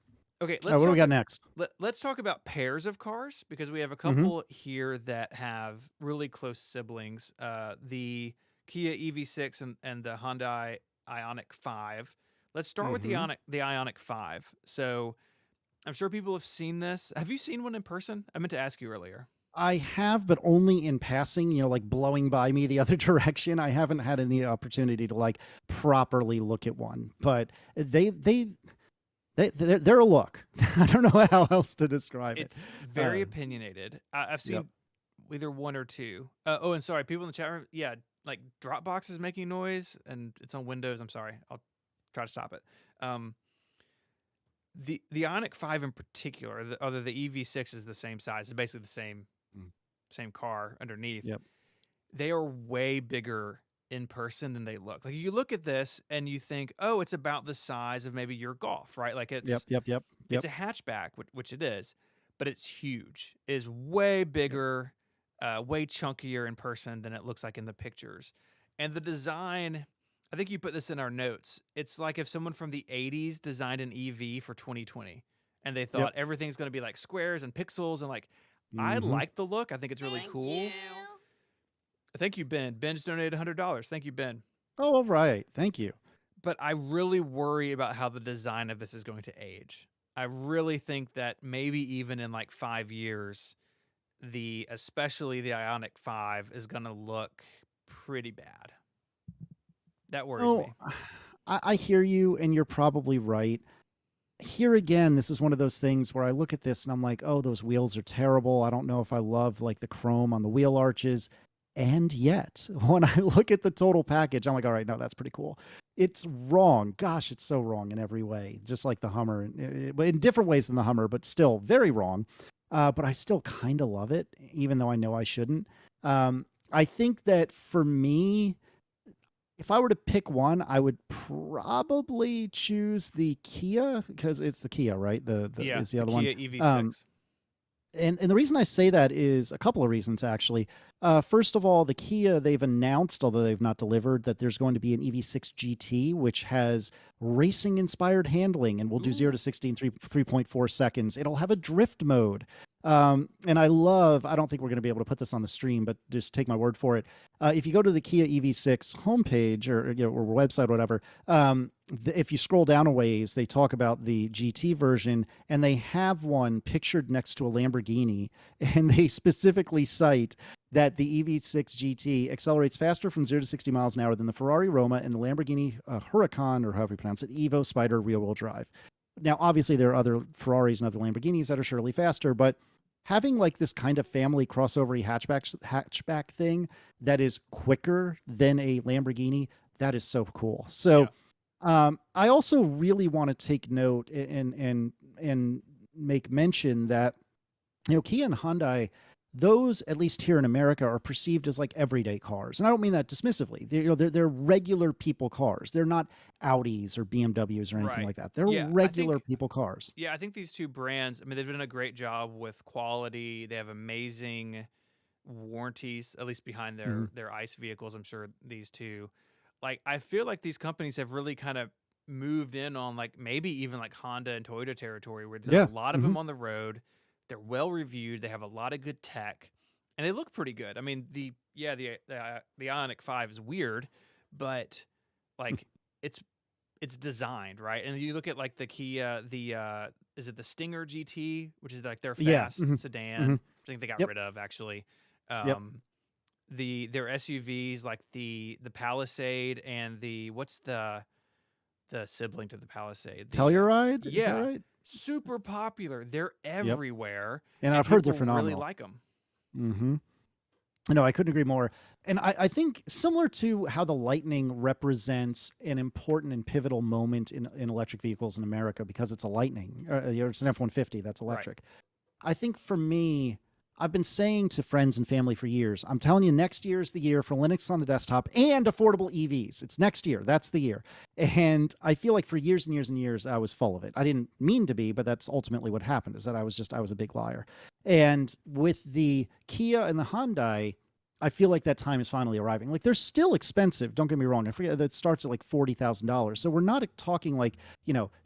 Okay, what do we got next? Let's talk about pairs of cars, because we have a couple here that have really close siblings. The Kia EV6 and the Hyundai Ioniq 5. Let's start with the Ioniq 5. So I'm sure people have seen this. Have you seen one in person? I meant to ask you earlier. I have, but only in passing, like blowing by me the other direction. I haven't had any opportunity to like properly look at one, but they're a look. I don't know how else to describe it. It's very opinionated. I've seen either one or two. Oh, and sorry, people in the chat room. Yeah, like Dropbox is making noise, and it's on Windows. I'm sorry. I'll try to stop it. The Ioniq 5 in particular, the EV6 is the same size. It's basically the same car underneath. Yep. They are way bigger in person than they look. Like, you look at this and you think, oh, it's about the size of maybe your Golf, right? Like it's It's a hatchback, which it is, but it's huge. It is way bigger, way chunkier in person than it looks like in the pictures. And the design, I think you put this in our notes. It's like if someone from the 80s designed an EV for 2020, and they thought everything's going to be like squares and pixels, and like, I like the look. I think it's really cool. Thank you, Ben. Ben just donated $100. Thank you, Ben. Oh, all right. Thank you. But I really worry about how the design of this is going to age. I really think that maybe even in like 5 years, especially the Ioniq 5 is going to look pretty bad. That worries me. I hear you, and you're probably right. Here again, this is one of those things where I look at this and I'm like, oh, those wheels are terrible. I don't know if I love like the chrome on the wheel arches. And yet, when I look at the total package, I'm like, all right, no, that's pretty cool. It's wrong. Gosh, it's so wrong in every way, just like the Hummer, in different ways than the Hummer, but still very wrong. But I still kind of love it, even though I know I shouldn't. I think that for me, if I were to pick one, I would probably choose the Kia, because it's the Kia, right? Is the other Kia one. EV6. And the reason I say that is a couple of reasons, actually. First of all, the Kia, they've announced, although they've not delivered, that there's going to be an EV6 GT, which has racing-inspired handling and will do 0 to 60 in 3.4 seconds. It'll have a drift mode. And I don't think we're going to be able to put this on the stream, but just take my word for it. If you go to the Kia EV6 homepage or website or whatever, if you scroll down a ways, they talk about the GT version, and they have one pictured next to a Lamborghini, and they specifically cite that the EV6 GT accelerates faster from 0 to 60 miles an hour than the Ferrari Roma and the Lamborghini Huracan, or however you pronounce it, Evo Spider rear-wheel drive. Now, obviously, there are other Ferraris and other Lamborghinis that are surely faster, but having like this kind of family crossover hatchback thing that is quicker than a Lamborghini, that is so cool. So I also really want to take note and make mention that, Kia and Hyundai, those, at least here in America, are perceived as like everyday cars. And I don't mean that dismissively. They're regular people cars. They're not Audis or BMWs or anything like that. They're regular people cars. Yeah, I think these two brands, I mean, they've done a great job with quality. They have amazing warranties, at least behind their ICE vehicles. I'm sure these two. Like, I feel like these companies have really kind of moved in on like maybe even like Honda and Toyota territory, where there's a lot of them on the road. They're well reviewed. They have a lot of good tech, and they look pretty good. I mean, the Ioniq 5 is weird, but like it's designed right. And you look at like the Kia, is it the Stinger GT, which is like their Yeah. fast Mm-hmm. sedan? Mm-hmm. I think they got Yep. rid of actually. Yep. Their SUVs like the Palisade and what's the sibling to the Palisade? Telluride, is that Yeah, right? super popular. They're Yep. everywhere, And and I've heard they're people really phenomenal. like them. Mm-hmm. No, I couldn't agree more. And I think similar to how the Lightning represents an important and pivotal moment in electric vehicles in America because it's a Lightning, it's an F-150 that's Right. electric. I think for me, I've been saying to friends and family for years, I'm telling you, next year is the year for Linux on the desktop and affordable EVs. It's next year. That's the year. And I feel like for years and years and years, I was full of it. I didn't mean to be, but that's ultimately what happened, is that I was a big liar. And with the Kia and the Hyundai, I feel like that time is finally arriving. Like they're still expensive. Don't get me wrong. I forget that starts at like $40,000. So we're not talking like,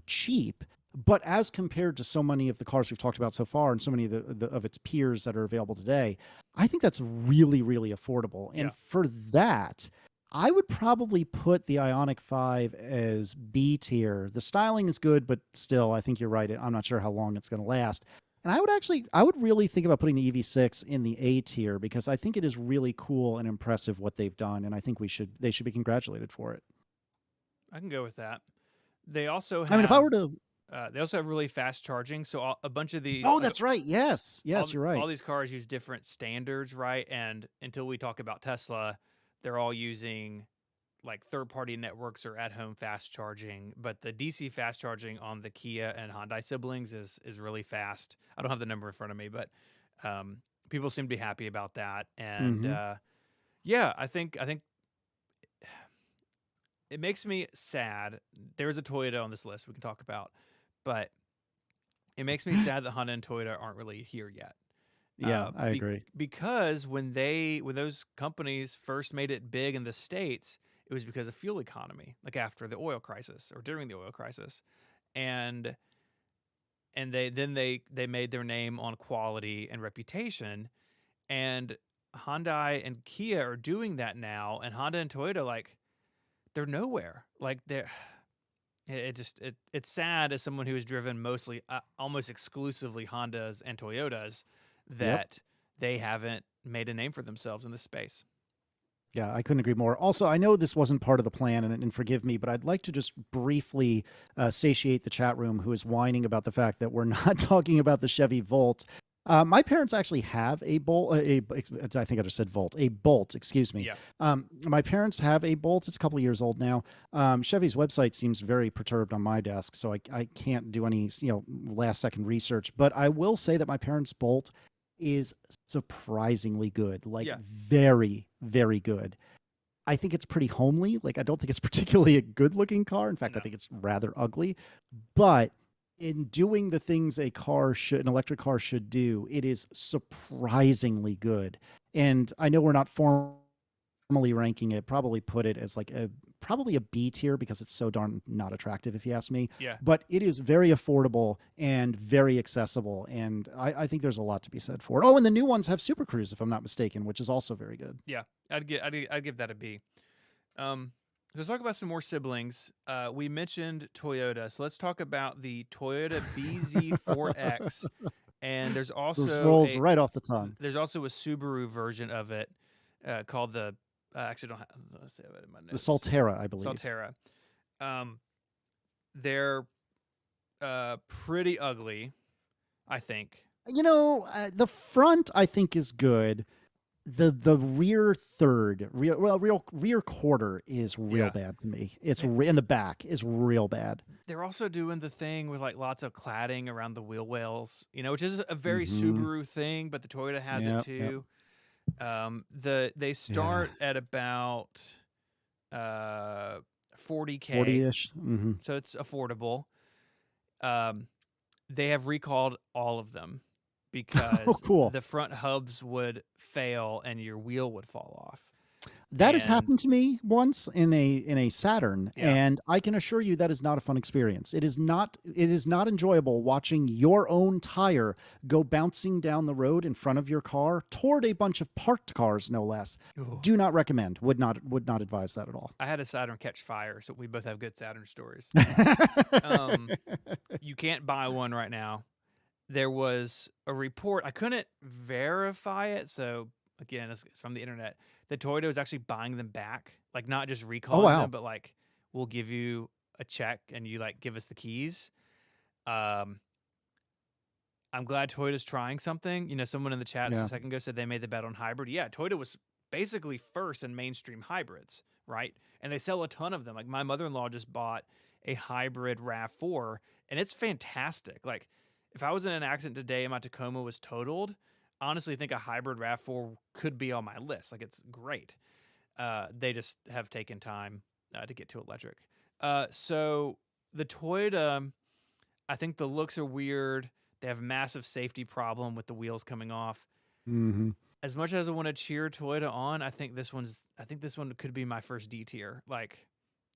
cheap, but as compared to so many of the cars we've talked about so far and so many of its peers that are available today, I think that's really, really affordable. And for that, I would probably put the Ioniq 5 as B tier. The styling is good, but still, I think you're right. I'm not sure how long it's going to last. And I would really think about putting the EV6 in the A tier because I think it is really cool and impressive what they've done. And I think they should be congratulated for it. I can go with that. They also have, if I were to, they also have really fast charging. So a bunch of these. Oh, that's right. Yes. Yes, you're right. All these cars use different standards, right? And until we talk about Tesla, they're all using like third-party networks or at-home fast charging. But the DC fast charging on the Kia and Hyundai siblings is really fast. I don't have the number in front of me, but people seem to be happy about that. And I think it makes me sad. There's a Toyota on this list we can talk about, but it makes me sad that Honda and Toyota aren't really here yet. Yeah, I agree. Because when those companies first made it big in the States, it was because of fuel economy, like after the oil crisis or during the oil crisis. And they made their name on quality and reputation. And Hyundai and Kia are doing that now, and Honda and Toyota, like, they're nowhere. Like it's sad as someone who has driven mostly, almost exclusively Hondas and Toyotas, that they haven't made a name for themselves in this space. Yeah, I couldn't agree more. Also, I know this wasn't part of the plan, and forgive me, but I'd like to just briefly satiate the chat room who is whining about the fact that we're not talking about the Chevy Volt. My parents actually have a Bolt. I think I just said Volt. A Bolt, excuse me. Yeah. My parents have a Bolt. It's a couple of years old now. Chevy's website seems very perturbed on my desk, so I can't do any last second research. But I will say that my parents' Bolt is surprisingly good. Like very, very good. I think it's pretty homely. Like I don't think it's particularly a good looking car. In fact, I think it's rather ugly. But in doing the things an electric car should do, it is surprisingly good. And I know we're not formally ranking it, probably put it as like probably a B tier because it's so darn not attractive, if you ask me. Yeah. But it is very affordable and very accessible. And I think there's a lot to be said for it. Oh, and the new ones have Super Cruise, if I'm not mistaken, which is also very good. Yeah. I'd give that a B. Let's talk about some more siblings. We mentioned Toyota, so let's talk about the Toyota BZ4X. And there's also this rolls right off the tongue. There's also a Subaru version of it called the. Actually, don't have. Let's say it in my notes. The Solterra, I believe. Solterra. They're pretty ugly, I think. The front I think is good. The rear rear quarter is real bad to me. It's in the back is real bad. They're also doing the thing with like lots of cladding around the wheel wells, which is a very Subaru thing, but the Toyota has it too. They start at about $40K, 40-ish. So it's affordable. They have recalled all of them because the front hubs would fail and your wheel would fall off. That has And happened to me once in a Saturn, yeah. and I can assure you that is not a fun experience. It is not enjoyable watching your own tire go bouncing down the road in front of your car toward a bunch of parked cars, no less. Ooh. Do not recommend. Would not advise that at all. I had a Saturn catch fire, so we both have good Saturn stories. You can't buy one right now. There was a report. I couldn't verify it, so again, it's from the internet. The Toyota is actually buying them back, like not just Oh recalling them, wow. but like we'll give you a check and you like give us the keys. Um, I'm glad Toyota's trying something. You know, someone in the chat a Yeah. second ago said they made the bet on hybrid. Yeah, Toyota was basically first in mainstream hybrids, right? And they sell a ton of them. Like my mother-in-law just bought a hybrid RAV4, and it's fantastic. Like if I was in an accident today and my Tacoma was totaled, honestly, I think a hybrid RAV4 could be on my list. Like it's great. They just have taken time to get to electric. So the Toyota, I think the looks are weird. They have massive safety problem with the wheels coming off. Mm-hmm. As much as I want to cheer Toyota on, I think this one could be my first D tier. Like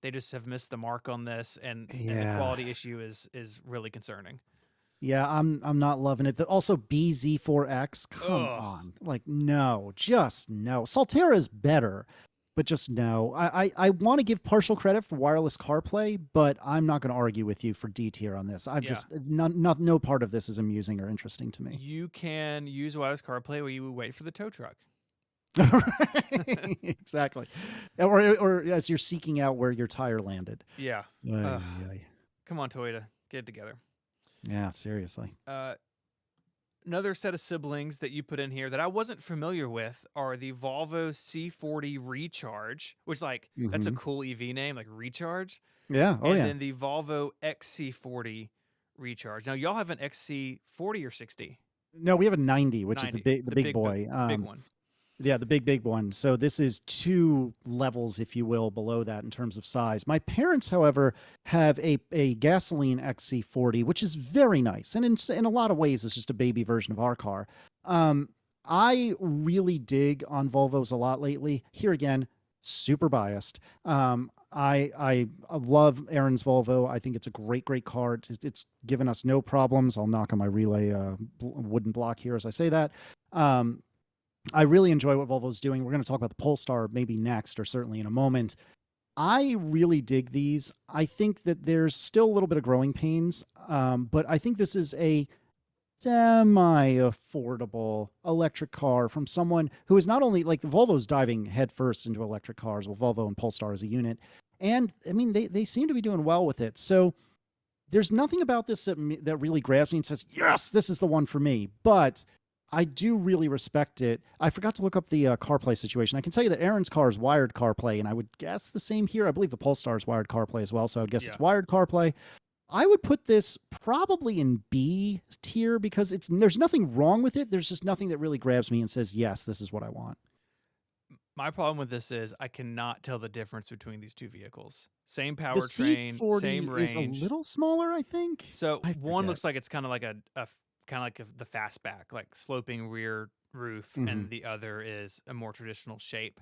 they just have missed the mark on this, and the Yeah. quality issue is really concerning. Yeah, I'm not loving it. Also, BZ4X, come Ugh. on. Like, no, just no. Solterra is better, but just no. I want to give partial credit for wireless CarPlay, but I'm not going to argue with you for D tier on this. I've Yeah. just no part of this is amusing or interesting to me. You can use wireless CarPlay while you wait for the tow truck. Exactly. Or as you're seeking out where your tire landed. Yeah. Ay, ay. Come on, Toyota, get it together. Yeah, seriously. Another set of siblings that you put in here that I wasn't familiar with are the Volvo C40 Recharge, which that's a cool EV name, like Recharge. Yeah. Oh, and yeah. then the Volvo XC40 Recharge. Now y'all have an XC40 or 60? No, we have a 90, which 90, is the big boy. big one. Yeah, the big one. So this is two levels, if you will, below that in terms of size. My parents, however, have a gasoline XC40, which is very nice, and in a lot of ways, it's just a baby version of our car. I really dig on Volvos a lot lately. Here again, super biased. I love Aaron's Volvo. I think it's a great car. It's given us no problems. I'll knock on my relay wooden block here as I say that. I really enjoy what Volvo's doing. We're going to talk about the Polestar maybe next, or certainly in a moment. I really dig these. I think that there's still a little bit of growing pains, but I think this is a semi-affordable electric car from someone who is not only like the Volvo's diving headfirst into electric cars, well, Volvo and Polestar as a unit, and I mean they seem to be doing well with it. So there's nothing about this that really grabs me and says, yes, this is the one for me. But I do really respect it. I forgot to look up the CarPlay situation. I can tell you that Aaron's car is wired CarPlay, and I would guess the same here. I believe the Polestar is wired CarPlay as well, so I would guess it's wired CarPlay. I would put this probably in B tier because there's nothing wrong with it. There's just nothing that really grabs me and says, yes, this is what I want. My problem with this is I cannot tell the difference between these two vehicles. Same The powertrain, C40 same range. is a little smaller, I think. So one looks like it's kind of like the fastback, like sloping rear roof, and the other is a more traditional shape.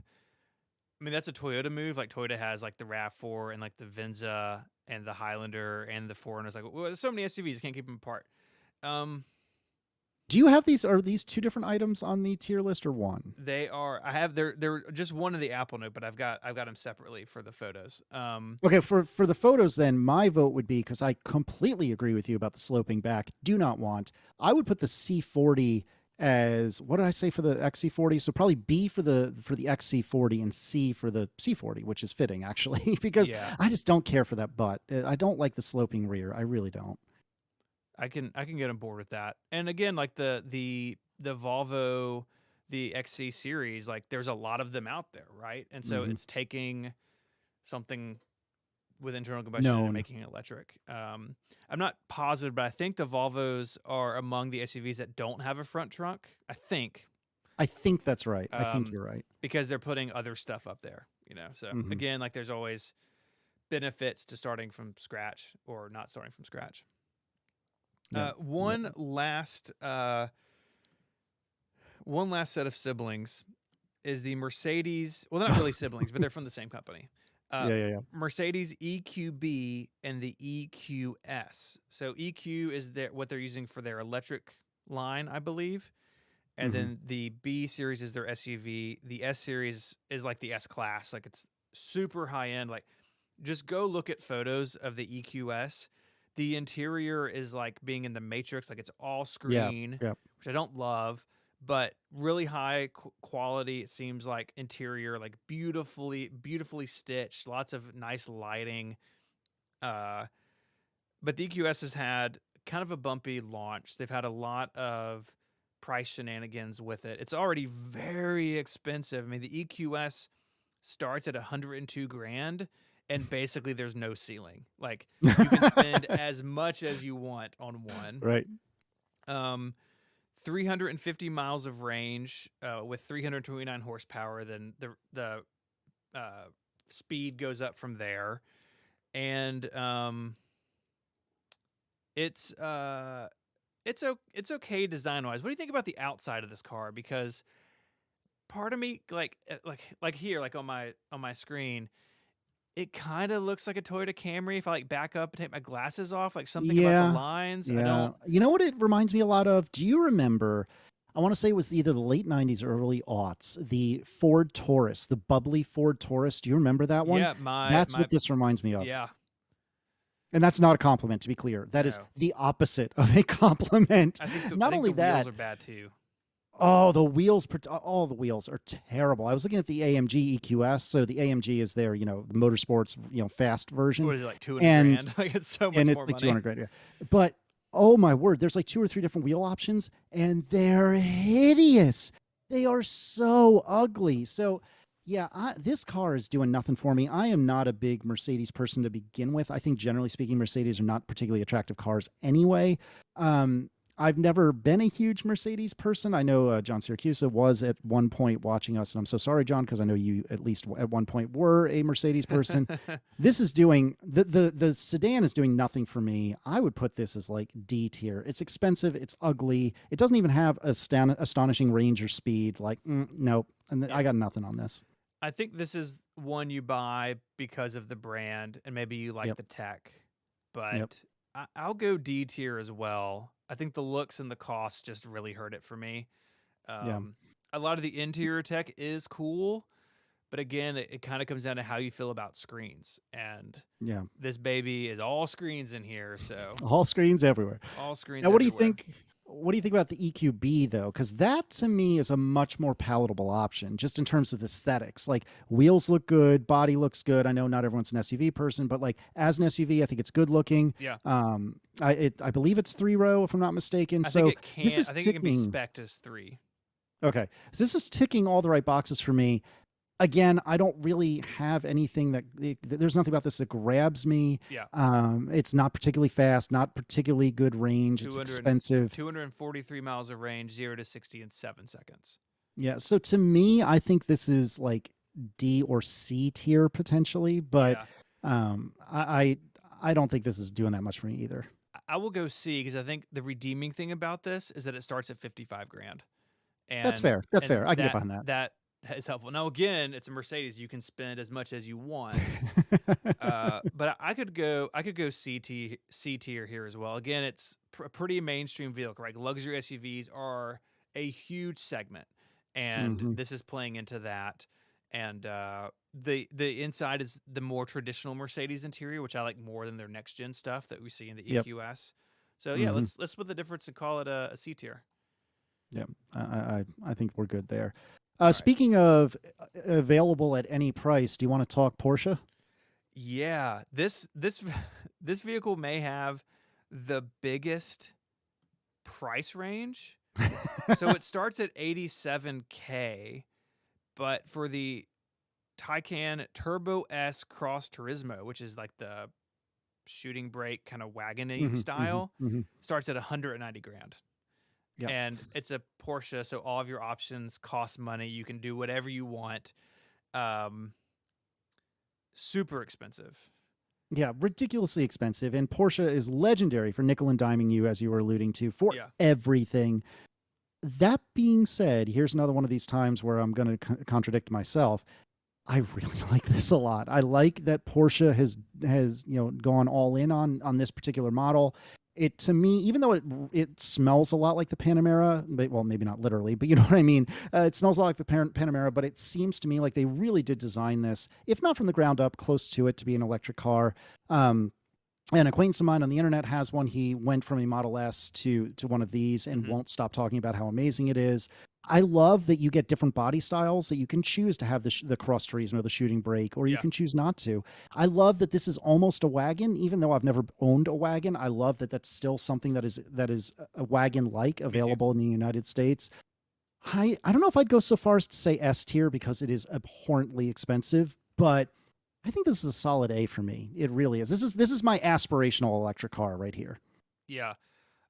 I mean, that's a Toyota move. Like Toyota has like the RAV4 and like the Venza and the Highlander and the 4Runner. It's like, well, there's so many SUVs, you can't keep them apart. Do you have these? Are these two different items on the tier list or one? They are. I have. They're just one of the Apple Note, but I've got them separately for the photos. Okay, for the photos, then my vote would be, because I completely agree with you about the sloping back. Do not want. I would put the C40 as, what did I say for the XC40? So probably B for the XC40 and C for the C40, which is fitting actually, because I just don't care for that butt. I don't like the sloping rear. I really don't. I can get on board with that. And again, like the Volvo, the XC series, like there's a lot of them out there, right? And so it's taking something with internal combustion and making it electric. I'm not positive, but I think the Volvos are among the SUVs that don't have a front trunk. I think that's right. I think you're right. Because they're putting other stuff up there, you know? So again, like there's always benefits to starting from scratch or not starting from scratch. One last set of siblings is the Mercedes. Well, they're not really siblings, but they're from the same company. Yeah. Mercedes EQB and the EQS. So EQ is what they're using for their electric line, I believe. And then the B series is their SUV. The S series is like the S class. Like it's super high end. Like just go look at photos of the EQS. The interior is like being in the Matrix. Like it's all screen, which I don't love, but really high quality. It seems like interior, like beautifully stitched, lots of nice lighting. But the EQS has had kind of a bumpy launch. They've had a lot of price shenanigans with it. It's already very expensive. I mean, the EQS starts at 102 grand, and basically there's no ceiling. Like you can spend as much as you want on one. Right. 350 miles of range with 329 horsepower. Then the speed goes up from there, and it's okay design wise. What do you think about the outside of this car? Because part of me like here, like on my screen, it kind of looks like a Toyota Camry. If I like back up and take my glasses off, like something about the lines. Yeah. I don't. You know what it reminds me a lot of? Do you remember? I want to say it was either the late 90s or early aughts, the Ford Taurus, the bubbly Ford Taurus. Do you remember that one? Yeah, that's what this reminds me of. Yeah. And that's not a compliment, to be clear. That is the opposite of a compliment. I think not only the that, wheels are bad too. Oh, the wheels! All the wheels are terrible. I was looking at the AMG EQS. So the AMG is their, the motorsports, fast version. What is it, like 200 grand? Like it's so much and it's more like money. 200 grand. Yeah. But oh my word, there's like 2 or 3 different wheel options, and they're hideous. They are so ugly. So yeah, this car is doing nothing for me. I am not a big Mercedes person to begin with. I think generally speaking, Mercedes are not particularly attractive cars anyway. I've never been a huge Mercedes person. I know John Siracusa was at one point watching us, and I'm so sorry, John, because I know you at least at one point were a Mercedes person. This is doing the sedan is doing nothing for me. I would put this as like D tier. It's expensive. It's ugly. It doesn't even have astonishing range or speed. Like nope. And I got nothing on this. I think this is one you buy because of the brand and maybe you like the tech, but I'll go D tier as well. I think the looks and the cost just really hurt it for me. A lot of the interior tech is cool, but again, it kind of comes down to how you feel about screens. And this baby is all screens in here, so all screens everywhere. All screens. Now, what do you think? What do you think about the EQB though? Because that to me is a much more palatable option, just in terms of aesthetics. Like wheels look good, body looks good. I know not everyone's an SUV person, but like as an SUV, I think it's good looking. Yeah. I believe it's 3-row if I'm not mistaken. I think it can be spec'd as 3. Okay, so this is ticking all the right boxes for me. Again, I don't really have anything there's nothing about this that grabs me. Yeah. It's not particularly fast, not particularly good range. It's expensive. 243 miles of range, 0 to 60 in 7 seconds. Yeah. So to me, I think this is like D or C tier potentially, but I don't think this is doing that much for me either. I will go C because I think the redeeming thing about this is that it starts at 55 grand. And that's fair. That's fair. I can get behind that. That is helpful. Now, again, it's a Mercedes. You can spend as much as you want. But I could go C tier here as well. Again, it's a pretty mainstream vehicle, right? Luxury SUVs are a huge segment, and this is playing into that. And the inside is the more traditional Mercedes interior, which I like more than their next gen stuff that we see in the EQS. So yeah, let's split the difference and call it a C tier. Yeah, I think we're good there. Speaking of available at any price, do you want to talk Porsche? Yeah, this vehicle may have the biggest price range. So it starts at $87K, but for the Taycan Turbo S Cross Turismo, which is like the shooting brake kind of wagon-y style, starts at 190 grand. Yep. And it's a Porsche, so all of your options cost money. You can do whatever you want. Super expensive. Yeah, ridiculously expensive. And Porsche is legendary for nickel and diming you, as you were alluding to, for everything. That being said, here's another one of these times where I'm going to contradict myself. I really like this a lot. I like that Porsche has gone all in on this particular model. It, to me, even though it smells a lot like the Panamera, but, well, maybe not literally, but you know what I mean. It smells a lot like the Panamera, but it seems to me like they really did design this, if not from the ground up, close to it, to be an electric car. An acquaintance of mine on the internet has one. He went from a Model S to one of these and won't stop talking about how amazing it is. I love that you get different body styles, that you can choose to have the cross trees or the shooting brake, or you can choose not to. I love that this is almost a wagon, even though I've never owned a wagon. I love that that's still something that is a wagon-like, available in the United States. I don't know if I'd go so far as to say S tier because it is abhorrently expensive, but I think this is a solid A for me. It really is. This is my aspirational electric car right here. Yeah,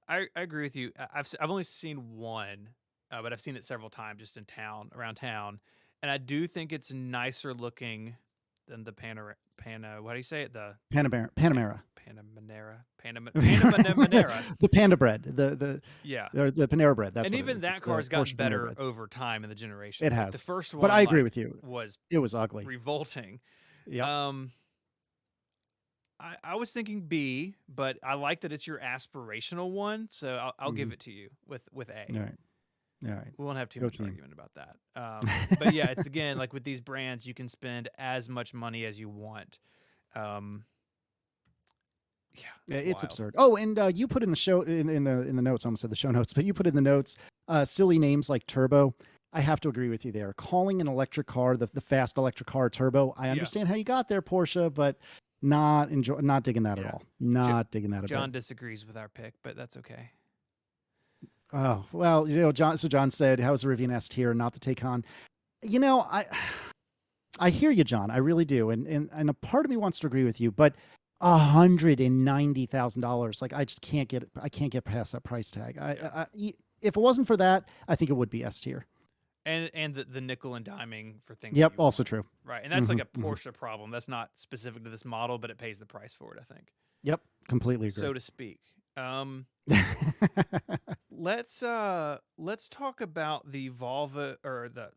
I agree with you. I've only seen one, but I've seen it several times just in town, around town, and I do think it's nicer looking than the what do you say it? The Panamera. The Panda bread. The Panera bread. That's and what even it is. that It's car's the gotten Porsche Panera better bread. over time in the generation. It has. The first one, but I agree with you. It was ugly, revolting. Yeah. I was thinking B, but I like that it's your aspirational one, so I'll give it to you with A. All right. All right. We won't have too Go much team. argument about that. But yeah, it's again like with these brands, you can spend as much money as you want. Yeah, it's absurd. Oh, and you put in the show in the notes. I almost said the show notes, but you put in the notes silly names like Turbo. I have to agree with you there. Calling an electric car the fast electric car Turbo. I understand how you got there, Porsche, but not digging that at all. Not digging that at all. John disagrees with our pick, but that's okay. Oh, well, John. So John said, "How's the Rivian S tier not the Taycan?" I hear you, John. I really do, and a part of me wants to agree with you, but $190,000, like I just can't get past that price tag. If it wasn't for that, I think it would be S tier. And the nickel and diming for things. Yep, also true. Right, and that's like a Porsche problem. That's not specific to this model, but it pays the price for it, I think. Yep, completely agree. So to speak. Let's talk about the Volvo, or the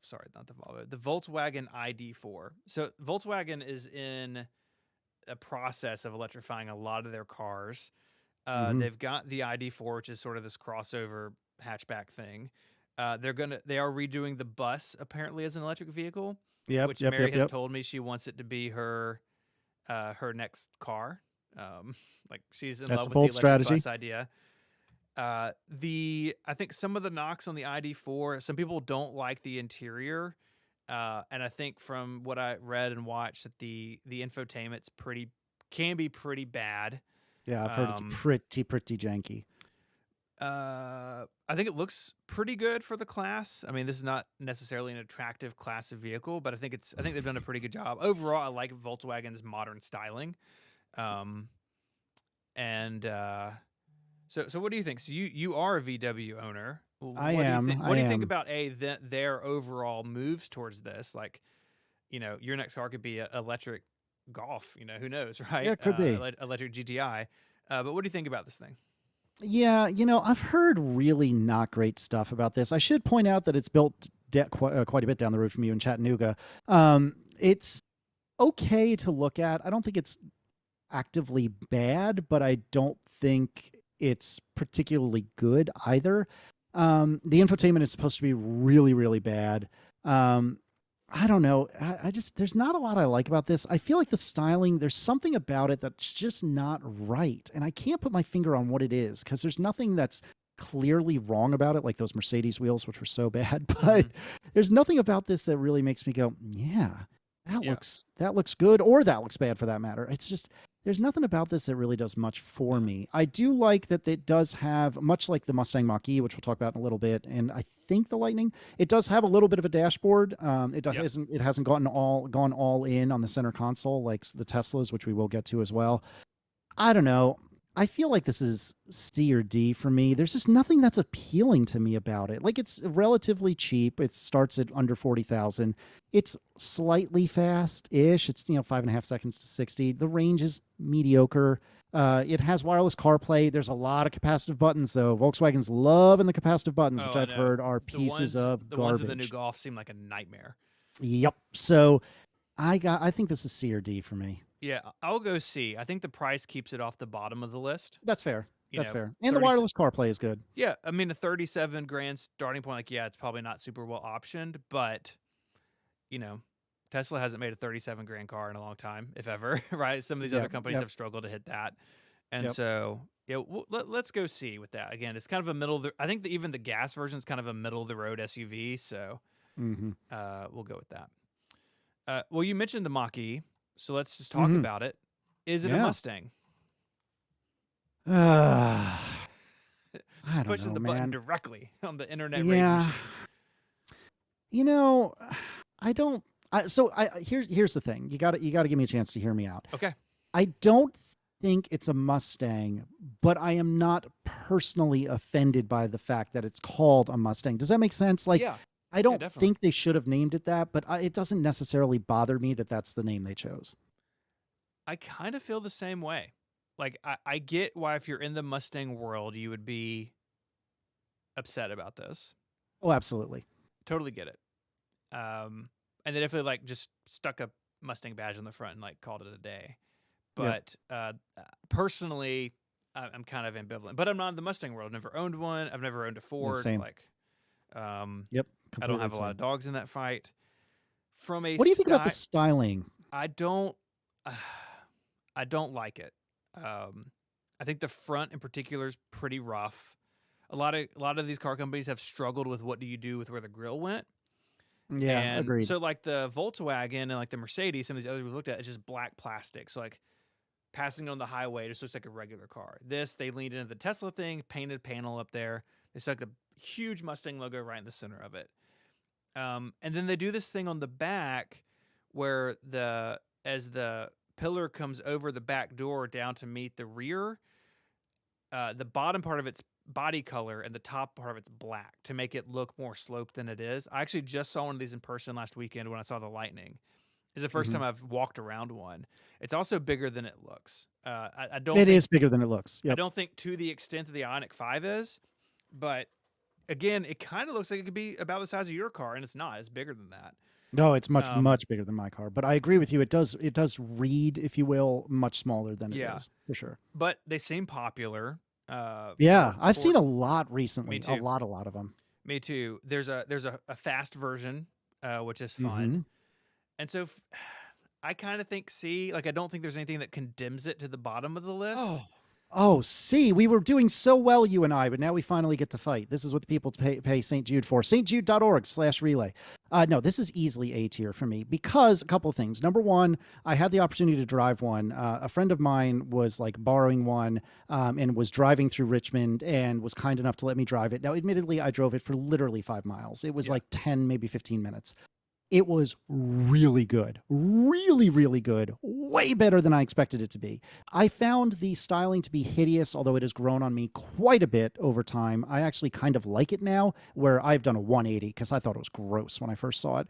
Volkswagen Id4. So Volkswagen is in a process of electrifying a lot of their cars. They've got the Id4, which is sort of this crossover hatchback thing. They are redoing the bus apparently as an electric vehicle. Which Mary has told me she wants it to be her next car. Like she's in love with the electric bus idea. I think some of the knocks on the Id4, some people don't like the interior. And I think from what I read and watched that the infotainment's can be pretty bad. Yeah, I've heard it's pretty janky. I think it looks pretty good for the class. I mean, this is not necessarily an attractive class of vehicle, but I think they've done a pretty good job. Overall, I like Volkswagen's modern styling. So what do you think? So you are a VW owner. I am. What do you think about their overall moves towards this? Like, your next car could be an electric Golf. Who knows, right? Yeah, it could be electric GTI. But what do you think about this thing? Yeah, I've heard really not great stuff about this. I should point out that it's built quite a bit down the road from you in Chattanooga. It's okay to look at. I don't think it's actively bad, but I don't think it's particularly good either. The infotainment is supposed to be really, really bad. I don't know. I just, there's not a lot I like about this. I feel like the styling, there's something about it that's just not right. And I can't put my finger on what it is because there's nothing that's clearly wrong about it, like those Mercedes wheels, which were so bad. But there's nothing about this that really makes me go, yeah, that looks good, or that looks bad for that matter. It's just, there's nothing about this that really does much for me. I do like that it does have, much like the Mustang Mach-E, which we'll talk about in a little bit, and I think the Lightning, it does have a little bit of a dashboard. It hasn't gone all in on the center console like the Teslas, which we will get to as well. I don't know. I feel like this is C or D for me. There's just nothing that's appealing to me about it. Like, it's relatively cheap. It starts at under 40,000. It's slightly fast-ish. It's 5.5 seconds to 60. The range is mediocre. It has wireless CarPlay. There's a lot of capacitive buttons, though. Volkswagen's loving the capacitive buttons, which I I've know. heard are pieces of The ones in the garbage. new Golf seem like a nightmare. Yep. So I think this is C or D for me. Yeah, I'll go C. I think the price keeps it off the bottom of the list. That's fair. You That's know, fair. And the 30, wireless CarPlay is good. yeah, I mean, a 37 grand starting point, like, yeah, it's probably not super well optioned, but, you know, Tesla hasn't made a 37 grand car in a long time, if ever, right? Some of these other companies have struggled to hit that. And so, yeah, let's go C with that. Again, it's kind of a middle of the, I think even the gas version is kind of a middle of the road SUV, so we'll go with that. Well, you mentioned the Mach-E, so let's just talk about it. Is it a Mustang? Just pushing the button directly on the internet rage machine. You know, I don't. Here's the thing. You got to give me a chance to hear me out. Okay. I don't think it's a Mustang, but I am not personally offended by the fact that it's called a Mustang. Does that make sense? Like, I don't think they should have named it that, but it doesn't necessarily bother me that that's the name they chose. I kind of feel the same way. Like, I get why if you're in the Mustang world, you would be upset about this. Oh, absolutely. Totally get it. And they definitely like just stuck a Mustang badge on the front and like called it a day. But personally, I'm kind of ambivalent. But I'm not in the Mustang world. I've never owned one. I've never owned a Ford. Same. Like, I don't have a lot of dogs in that fight. What do you think about the styling? I don't like it. I think the front in particular is pretty rough. A lot of these car companies have struggled with what do you do with where the grill went. Yeah, and agreed. So like the Volkswagen and like the Mercedes, some of these others we've looked at, it's just black plastic. So like passing on the highway, it just looks like a regular car. They leaned into the Tesla thing, painted panel up there. They stuck a huge Mustang logo right in the center of it. And then they do this thing on the back where as the pillar comes over the back door down to meet the rear, the bottom part of its body color and the top part of it's black to make it look more sloped than it is. I actually just saw one of these in person last weekend when I saw the Lightning. It's the first time I've walked around one. It's also bigger than it looks. I don't. It is bigger than it looks. Yep. I don't think to the extent that the Ioniq 5 is, but again, it kind of looks like it could be about the size of your car, and it's not. It's bigger than that. No, it's much bigger than my car. But I agree with you. It does read, if you will, much smaller than it is, for sure. But they seem popular. I've seen a lot recently. Me too. A lot of them. Me too. There's a fast version, which is fun. And so I kind of think C. Like, I don't think there's anything that condemns it to the bottom of the list. Oh, see, we were doing so well, you and I, but now we finally get to fight. This is what the people pay St. Jude for. stjude.org/relay. No, this is easily A tier for me because a couple of things. Number one, I had the opportunity to drive one. A friend of mine was like borrowing one and was driving through Richmond and was kind enough to let me drive it. Now, admittedly, I drove it for literally 5 miles. It was like 10, maybe 15 minutes. It was really good, really, really good, way better than I expected it to be. I found the styling to be hideous, although it has grown on me quite a bit over time. I actually kind of like it now, where I've done a 180 because I thought it was gross when I first saw it.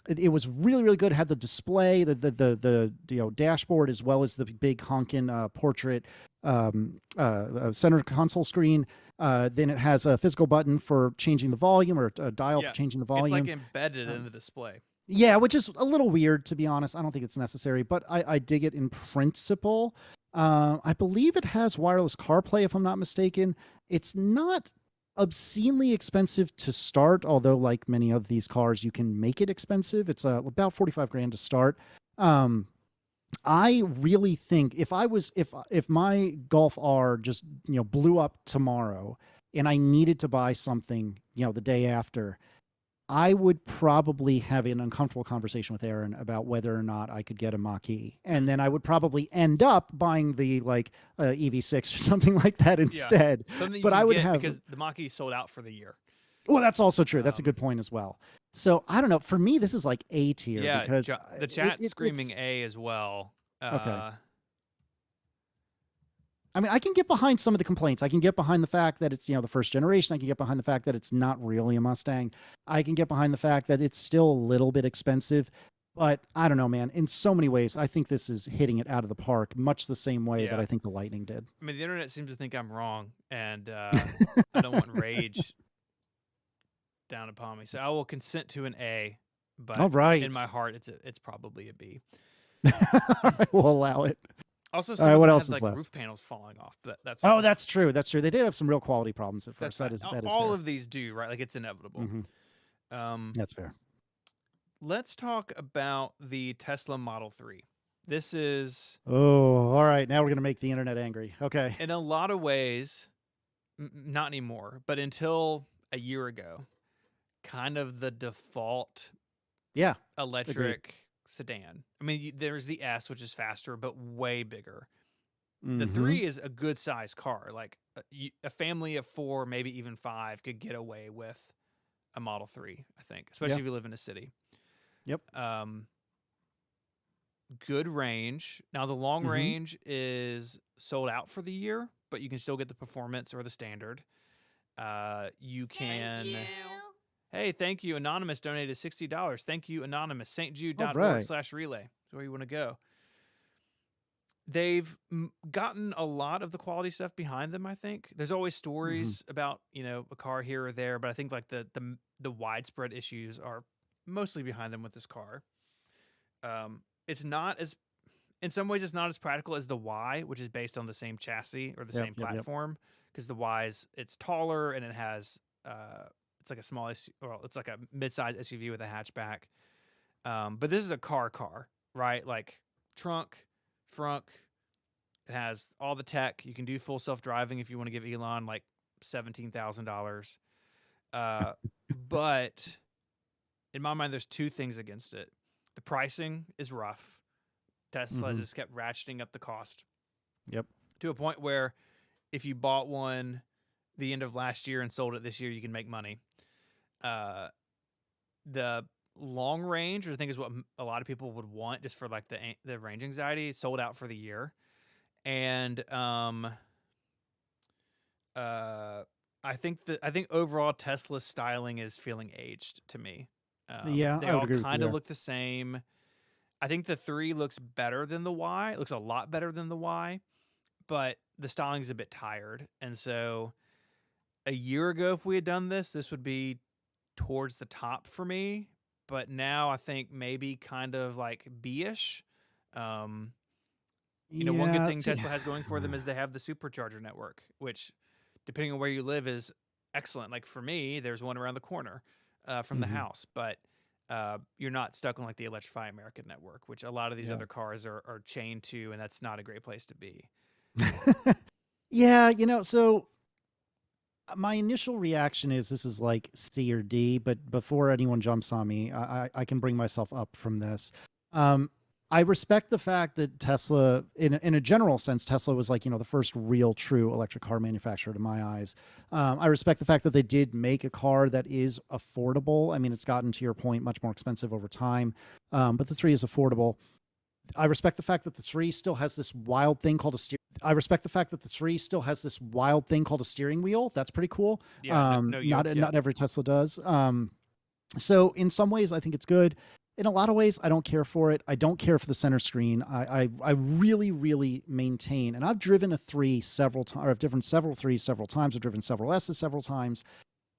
It was really, really good. It had the display, the dashboard, as well as the big honkin' portrait center console screen. Then it has a physical button for changing the volume, or a dial for changing the volume. It's like embedded in the display. Yeah, which is a little weird, to be honest. I don't think it's necessary, but I dig it in principle. I believe it has wireless CarPlay, if I'm not mistaken. It's not obscenely expensive to start, although like many of these cars, you can make it expensive. It's about 45 grand to start. I really think if my Golf R just blew up tomorrow and I needed to buy something the day after, I would probably have an uncomfortable conversation with Aaron about whether or not I could get a Mach-E, and then I would probably end up buying the EV6 or something like that instead. Something but I would have, because the Mach-E sold out for the year. Well, that's also true. That's a good point as well. So I don't know. For me, this is like A tier. Yeah, because the chat's screaming A as well. Okay. I mean, I can get behind some of the complaints. I can get behind the fact that it's, the first generation. I can get behind the fact that it's not really a Mustang. I can get behind the fact that it's still a little bit expensive. But I don't know, man. In so many ways, I think this is hitting it out of the park, much the same way that Yeah. I think the Lightning did. I mean, the internet seems to think I'm wrong, and I don't want rage down upon me. So I will consent to an A, All but in my right. heart, it's probably a B. All right, we'll allow it. Also, All some right, of what them else had is like left? roof panels falling off, but that's Oh, fine. that's true. That's true. They did have some real quality problems at That's first. fine. That is All fair. of these do, right? Like it's inevitable. That's fair. Let's talk about the Tesla Model 3. This is, Oh, all right. Now we're gonna make the internet angry. Okay. in a lot of ways, not anymore, but until a year ago, kind of the default Yeah. electric Agreed. sedan. I mean, there's the S, which is faster, but way bigger. The Mm-hmm. 3 is a good size car. Like a family of 4, maybe even 5, could get away with a Model 3, I think, especially Yeah. if you live in a city. Yep. Good range. Now, the long Mm-hmm. range is sold out for the year, but you can still get the performance or the standard. You can. Thank you. Hey, thank you. Anonymous donated $60. Thank you, Anonymous. All right. stjude.org/relay. That's where you want to go. They've gotten a lot of the quality stuff behind them, I think. There's always stories about, a car here or there, but I think like the widespread issues are mostly behind them with this car. It's not as, in some ways, it's not as practical as the Y, which is based on the same chassis or the same platform, because the Y's, it's taller and it has, it's like a small, it's like a mid-size SUV with a hatchback. But this is a car, right? Like trunk, front. It has all the tech. You can do full self-driving if you want to give Elon like $17,000. But in my mind, there's two things against it. The pricing is rough. Tesla has just kept ratcheting up the cost. Yep. To a point where if you bought one the end of last year and sold it this year, you can make money. The long range, which I think is what a lot of people would want just for like the range anxiety, sold out for the year. And I think overall Tesla's styling is feeling aged to me. Yeah, they I would all agree with kind you of there. look the same. I think the 3 looks better than the Y. It looks a lot better than the Y, but the styling's a bit tired. And so a year ago, if we had done this would be towards the top for me. But now I think maybe kind of like B-ish. One good thing Tesla has going for them is they have the supercharger network, which, depending on where you live, is excellent. Like for me, there's one around the corner from the house, but you're not stuck on like the Electrify America network, which a lot of these other cars are chained to, and that's not a great place to be. Yeah, so my initial reaction is this is like C or D, but before anyone jumps on me, I can bring myself up from this. I respect the fact that Tesla, in a general sense, Tesla was like, the first real true electric car manufacturer to my eyes. I respect the fact that they did make a car that is affordable. I mean, it's gotten, to your point, much more expensive over time, but the 3 is affordable. I respect the fact that the 3 still has this wild thing called a steer. I respect the fact that the 3 still has this wild thing called a steering wheel. That's pretty cool. Yeah, not every Tesla does. So in some ways, I think it's good. In a lot of ways, I don't care for it. I don't care for the center screen. I really, really maintain, and I've driven a 3 several times, or I've driven several 3s several times. I've driven several S's several times.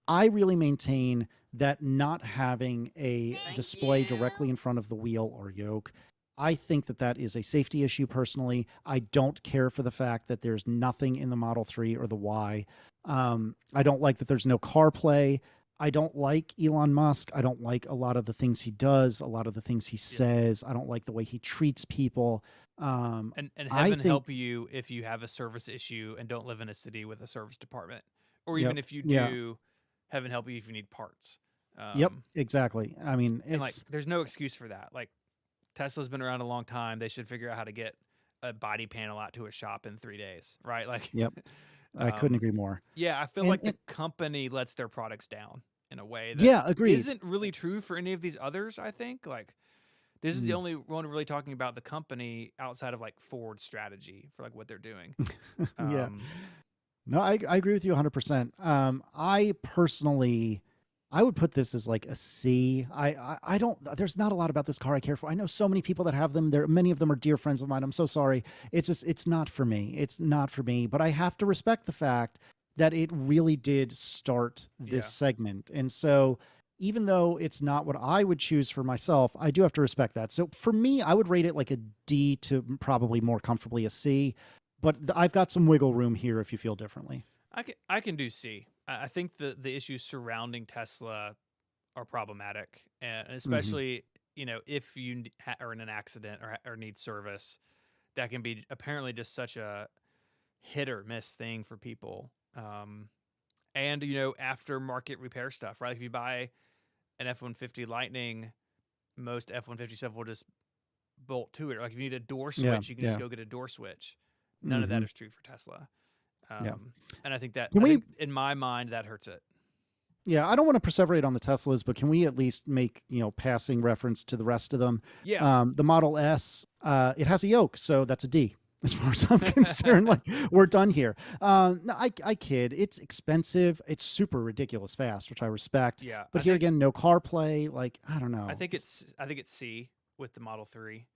I really maintain that not having a display directly in front of the wheel or yoke, I think that is a safety issue personally. I don't care for the fact that there's nothing in the Model 3 or the Y. I don't like that there's no CarPlay. I don't like Elon Musk. I don't like a lot of the things he does, a lot of the things he says. I don't like the way he treats people. And heaven help you if you have a service issue and don't live in a city with a service department, or even if you do, heaven help you if you need parts. Yep, exactly. I mean, and like, there's no excuse for that. Like, Tesla's been around a long time. They should figure out how to get a body panel out to a shop in 3 days, right? Like, yep. I couldn't agree more. Yeah, I feel like the company lets their products down in a way that agreed. isn't really true for any of these others, I think. Like, this is the only one really talking about the company outside of like Ford's strategy for like what they're doing. Yeah. No, I agree with you 100%. I personally, I would put this as like a C. I don't, there's not a lot about this car I care for. I know so many people that have them. Many of them are dear friends of mine. I'm so sorry. It's just, it's not for me. It's not for me, but I have to respect the fact that it really did start this Yeah. segment. And so even though it's not what I would choose for myself, I do have to respect that. So for me, I would rate it like a D to probably more comfortably a C, but I've got some wiggle room here if you feel differently. I can do C. I think the issues surrounding Tesla are problematic, and Hmm. especially if you are in an accident or need service, that can be apparently just such a hit or miss thing for people. And aftermarket repair stuff, right? If you buy an F-150 Lightning, most F-150 stuff will just bolt to it. Like if you need a door Yeah. switch, you can just Yeah. go get a door switch. None of that Hmm. is true for Tesla. Yeah. And I think that Can I we, think in my mind that hurts it. yeah, I don't want to perseverate on the Teslas, but can we at least make, passing reference to the rest of them? Yeah. The Model S, it has a yoke, so that's a D. As far as I'm concerned, like we're done here. No, I kid. It's expensive. It's super ridiculous fast, which I respect. Yeah. But here again, no CarPlay. Like I don't I know. think it's C with the Model 3.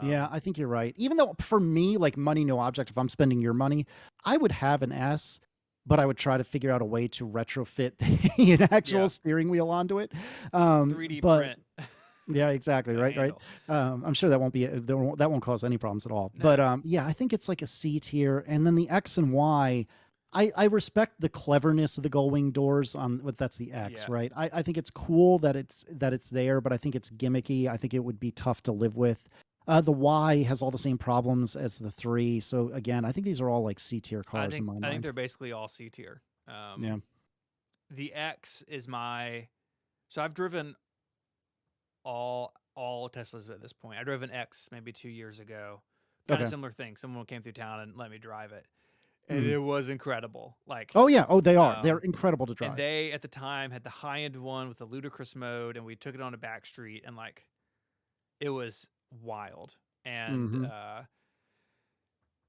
Yeah, Um I think you're right. Even though for me, like money, no object. If I'm spending your money, I would have an S, but I would try to figure out a way to retrofit an actual yeah. steering wheel onto it. 3D But print yeah, exactly. a Right, right. handle. I'm sure that won't be that won't cause any problems at all. But No. yeah, I think it's like a C tier, and then the X and Y. I respect the cleverness of the gull wing doors on what that's the X, Yeah. right? I think it's cool that it's there, but I think it's gimmicky. I think it would be tough to live with. The Y has all the same problems as the 3. So again, I think these are all like C tier I cars in think my I think mind. they're basically all C tier. Yeah. The X is my so I've driven all Teslas at this point. I drove an X maybe 2 years ago. Kind of Okay. similar thing. Someone came through town and let me drive it. And Mhm. it was incredible. Like Oh yeah. Oh, they are. They're um incredible to and drive. they at the time had the high end one with the ludicrous mode, and we took it on a back street, and like it was wild. And Hmm.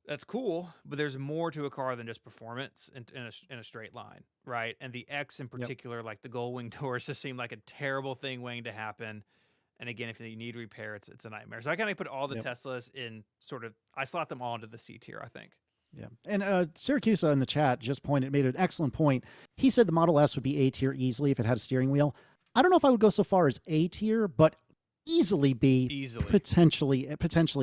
that's cool, but there's more to a car than just performance in a straight line, right? And the X in Yep. particular, like the gull wing doors, just seemed like a terrible thing waiting to happen. And again, if you need repair, it's a nightmare. So I kind of put all the Yep. Teslas in sort of, I slot them all into the C tier, I think. Yeah. And Syracuse in the chat just made an excellent point. He said the Model S would be A tier easily if it had a steering wheel. I don't know if I would go so far as A tier, but easily B, Easily. potentially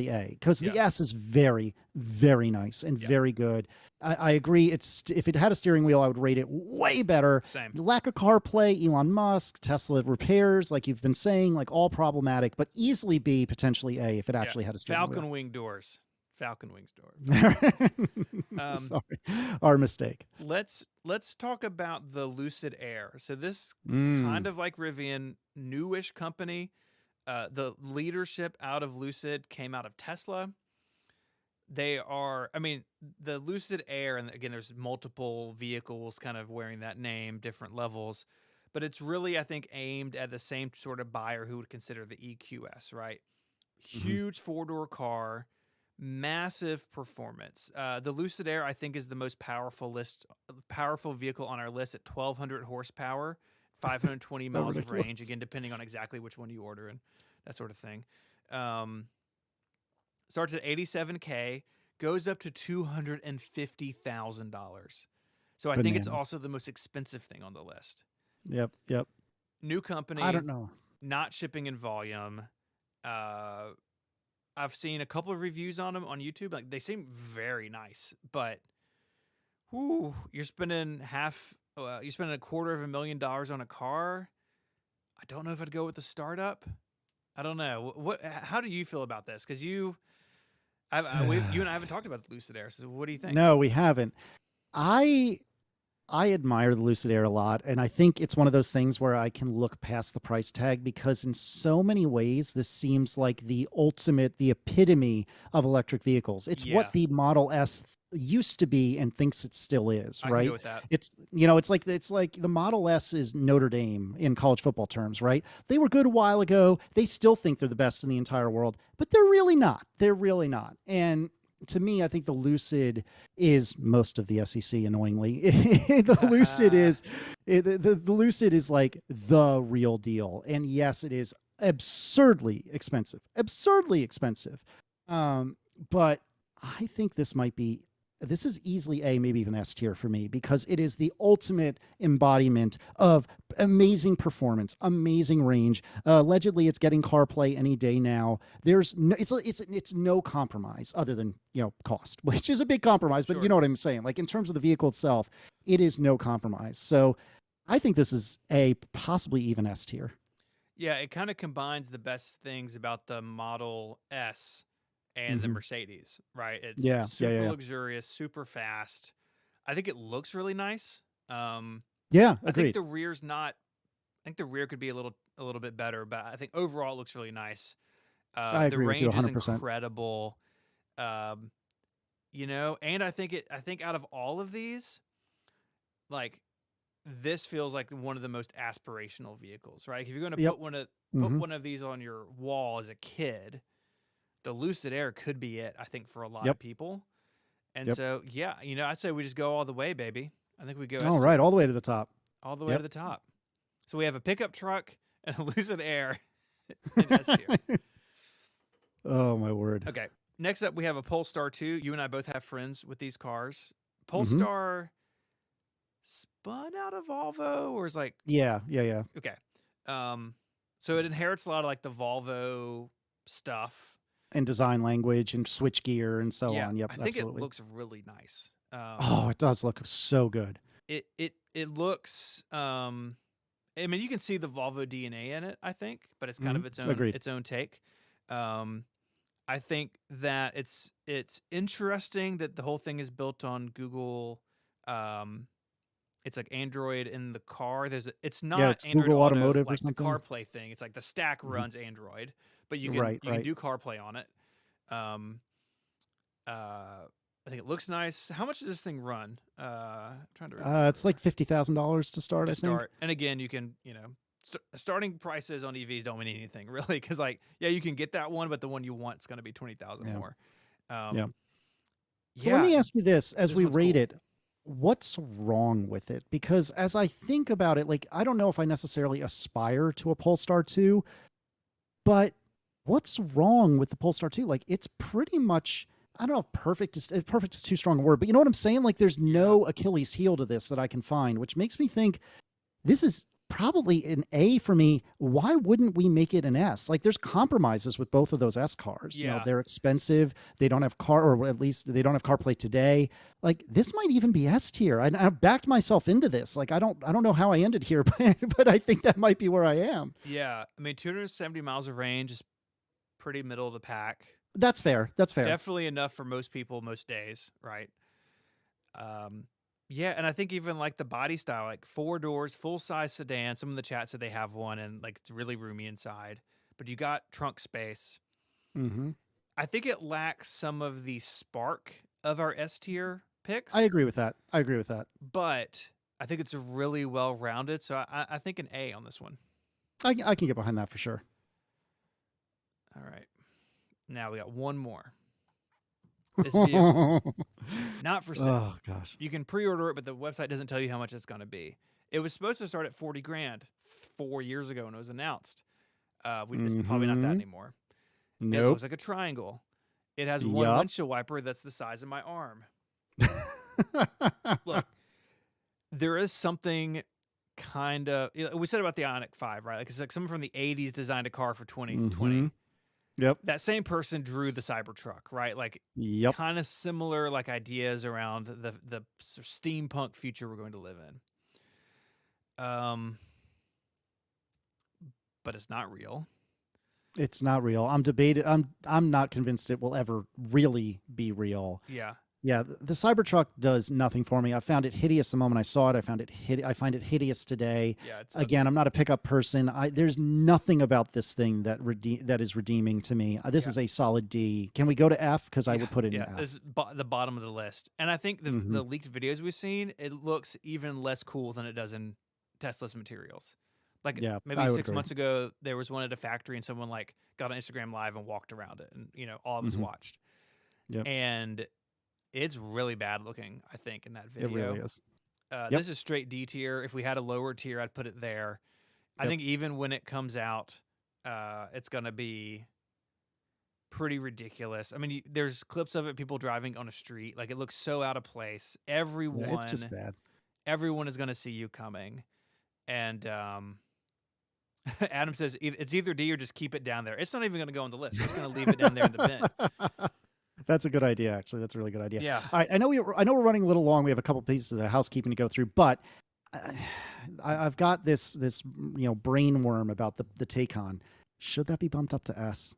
A, because Yeah. the S is very, very nice and Yeah. very good. I agree. If it had a steering wheel, I would rate it way better. Same. Lack of CarPlay, Elon Musk, Tesla repairs, like you've been saying, like all problematic, but easily B, potentially A if it Yeah. actually had a steering wheel. Falcon wing doors. Falcon wings doors. Um, Sorry, our mistake. let's talk about the Lucid Air. So this kind Mm. of like Rivian, newish company. The leadership out of Lucid came out of Tesla. They are, I mean, the Lucid Air, and again, there's multiple vehicles kind of wearing that name, different levels, but it's really, I think, aimed at the same sort of buyer who would consider the EQS, right? Hmm. Huge four-door car, massive performance. The Lucid Air, I think, is the most powerful vehicle on our list at 1,200 horsepower, 520 So miles of range. ridiculous. Again, depending on exactly which one you order and that sort of thing. Um, Starts at 87K, goes up to $250,000. So I think it's Bananas. also the most expensive thing on the list. Yep. Yep. New I company, don't know. not shipping in volume. I've seen a couple of reviews on them on YouTube. Like they seem very nice, but whoo, you're spending $250,000 on a car. I don't know if I'd go with the startup. I don't know. How do you feel about this? Because you and I haven't talked about the Lucid Air. So what do you think? No, we haven't. I I admire the Lucid Air a lot, and I think it's one of those things where I can look past the price tag because in so many ways this seems like the ultimate, the epitome of electric vehicles. It's Yeah, what the Model S used to be and thinks it still is, I can go right? with that. It's like the Model S is Notre Dame in college football terms, right? They were good a while ago. They still think they're the best in the entire world, but they're really not. They're really not. And to me, I think the Lucid is most of the SEC. Annoyingly, the Lucid is the Lucid is like the real deal, and yes, it is absurdly expensive, absurdly expensive. But I think this is easily A, maybe even S tier for me, because it is the ultimate embodiment of amazing performance, amazing range. Allegedly, it's getting CarPlay any day now. There's no, it's no compromise other than, cost, which is a big compromise, but Sure. you know what I'm saying? Like in terms of the vehicle itself, it is no compromise. So I think this is a possibly even S tier. Yeah, it kind of combines the best things about the Model S and the Mm-hmm. Mercedes, right? It's Yeah, yeah, yeah, super yeah. luxurious, super fast. I think it looks really nice. Yeah, I think agreed. the rear's not. I think the rear could be a little bit better, but I think overall it looks really nice. I The agree with you range is 100%. incredible. Um, and I think out of all of these, like this feels like one of the most aspirational vehicles, right? If you're going to Yep. put Mm-hmm. one of these on your wall as a kid, the Lucid Air could be it, I think, for a lot Yep. of people. And Yep. so, yeah, I'd say we just go all the way, baby. I think we go All S right, tier, all the way to the top. all the way to Yep. the top. So we have a pickup truck and a Lucid Air in S tier. Oh my word. Okay. Next up, we have a Polestar 2. You and I both have friends with these cars. Mm-hmm. Polestar spun out of Volvo, or is like, Yeah, yeah, yeah. okay. So it inherits a lot of like the Volvo stuff. And design language and switch gear and so Yeah, on. Yep, I think it absolutely. looks really nice. Oh, it does look so good. It looks. I mean, you can see the Volvo DNA in it, I think, but it's kind of Agreed. its own take. I think that it's interesting that the whole thing is built on Google. It's like Android in the car. It's Yeah, not it's Android Google Auto Automotive or like the something. CarPlay thing. It's like the stack Mhm. runs Android, but you Right, can right. do CarPlay on it. Um, I think it looks nice. How much does this thing run? I'm trying to It's like remember $50,000 to start, to I think. start. And again, you can starting prices on EVs don't mean anything really, because like you can get that one, but the one you want is going to be 20,000 Yeah, more. yeah. So let Yeah, me ask you this as this we one's rate cool. it. What's wrong with it? Because as I think about it, like I don't know if I necessarily aspire to a Polestar 2, but what's wrong with the Polestar 2? Like it's pretty much, I don't know if perfect is too strong a word, but you know what I'm saying? Like there's Yeah, no Achilles heel to this that I can find, which makes me think this is probably an A for me. Why wouldn't we make it an S? Like there's compromises with both of those S cars. yeah, They're expensive. They don't have or at least they don't have CarPlay today. Like this might even be S tier. I've backed myself into this. Like I don't know how I ended here, but I think that might be where I am. yeah. I mean, 270 miles of range is pretty middle of the pack. That's fair. That's fair. Definitely enough for most people most days, right? Yeah, and I think even like the body style, like 4 doors, full size sedan. Some of the chat said they have one, and like it's really roomy inside. But you got trunk space. Hmm. I think it lacks some of the spark of our S tier I picks, agree with that. I agree with that. but I think it's really well rounded. So I think an A on this one. I can get behind that for sure. All right, now we got one more. This vehicle, not for sale. Oh gosh. You can pre-order it, but the website doesn't tell you how much it's going to be. It was supposed to start at 40 grand 4 years ago when it was announced. It's probably not that Hmm. anymore. It Nope. looks like a triangle. It has one Yup. windshield wiper that's the size of my arm. Look, there is something kind of we said about the Ioniq 5, right? Like it's like someone from the 80s designed a car for 2020. Hmm. Yep. That same person drew the Cybertruck, right? Like Yep. kind of similar like ideas around the sort of steampunk future we're going to live in. But it's not real. It's not real. I'm not convinced it will ever really be real. Yeah. Yeah, the Cybertruck does nothing for me. I found it hideous the moment I saw it. I find it hideous today. Yeah, it's Again, I'm not a pickup person. There's nothing about this thing that is redeeming to me. This is a solid D. Can we go to F? Because I would put it in F. This is the bottom of the list. And I think the leaked videos we've seen, it looks even less cool than it does in Tesla's materials. Like maybe 6 months ago, there was one at a factory and someone like got on Instagram Live and walked around it, and all of us watched. Yep. and it's really bad looking, I think, in that It video. really is. This is straight D tier. If we had a lower tier, I'd put it there. I think even when it comes out, it's going to be pretty ridiculous. I mean, there's clips of it, people driving on a street. Like, it looks so out of place. It's just bad. Everyone is going to see you coming. And Adam says it's either D or just keep it down there. It's not even going to go on the list. We're just going to leave it down there in the bin. That's a good idea, actually. That's a really good idea. Yeah. All right. I know we're running a little long. We have a couple pieces of housekeeping to go through, but I've got this brain worm about the Taycan. Should that be bumped up to S?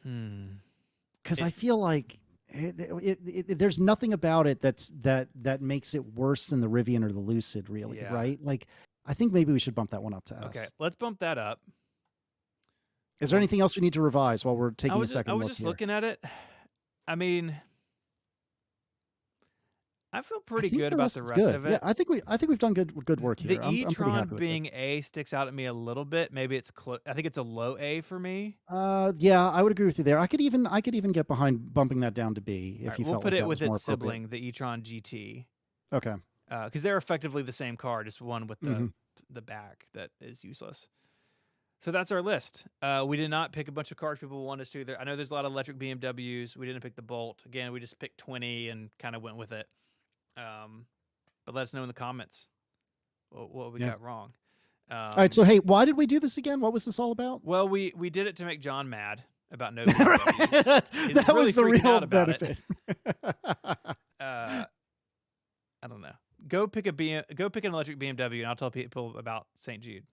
Because I feel like there's nothing about it that makes it worse than the Rivian or the Lucid, really, right? Like, I think maybe we should bump that one up to S. Okay, let's bump that up. Is there anything else we need to revise while we're taking a second look I was just here? looking at it. I mean, I feel pretty good about the rest of it. Yeah, I think we've done good work here. The e-tron being A sticks out at me a little bit. Maybe it's I think it's a low A for me. Yeah, I would agree with you there. I could even get behind bumping that down to B if you felt like that was more appropriate. We'll put it with its sibling, the e-tron GT. Okay. Because they're effectively the same car, just one with the back that is useless. So that's our list. We did not pick a bunch of cars people want us to. I know there's a lot of electric BMWs. We didn't pick the Bolt. Again, we just picked 20 and kind of went with it. But let us know in the comments what we got wrong. All right. So, hey, why did we do this again? What was this all about? Well, we did it to make John mad about no BMWs. That really was the real benefit. I don't know. Go pick an electric BMW, and I'll tell people about St. Jude.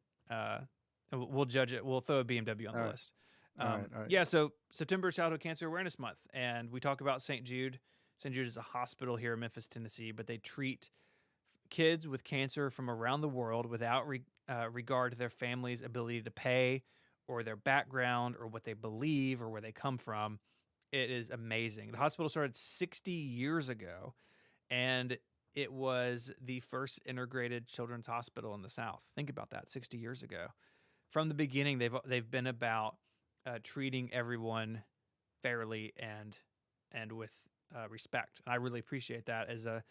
We'll judge it. We'll throw a BMW on the list. All right. Yeah, so September is Childhood Cancer Awareness Month, and we talk about St. Jude. St. Jude is a hospital here in Memphis, Tennessee, but they treat kids with cancer from around the world without regard to their family's ability to pay or their background or what they believe or where they come from. It is amazing. The hospital started 60 years ago, and it was the first integrated children's hospital in the South. Think about that, 60 years ago. From the beginning, they've been about treating everyone fairly and with respect. And I really appreciate that as a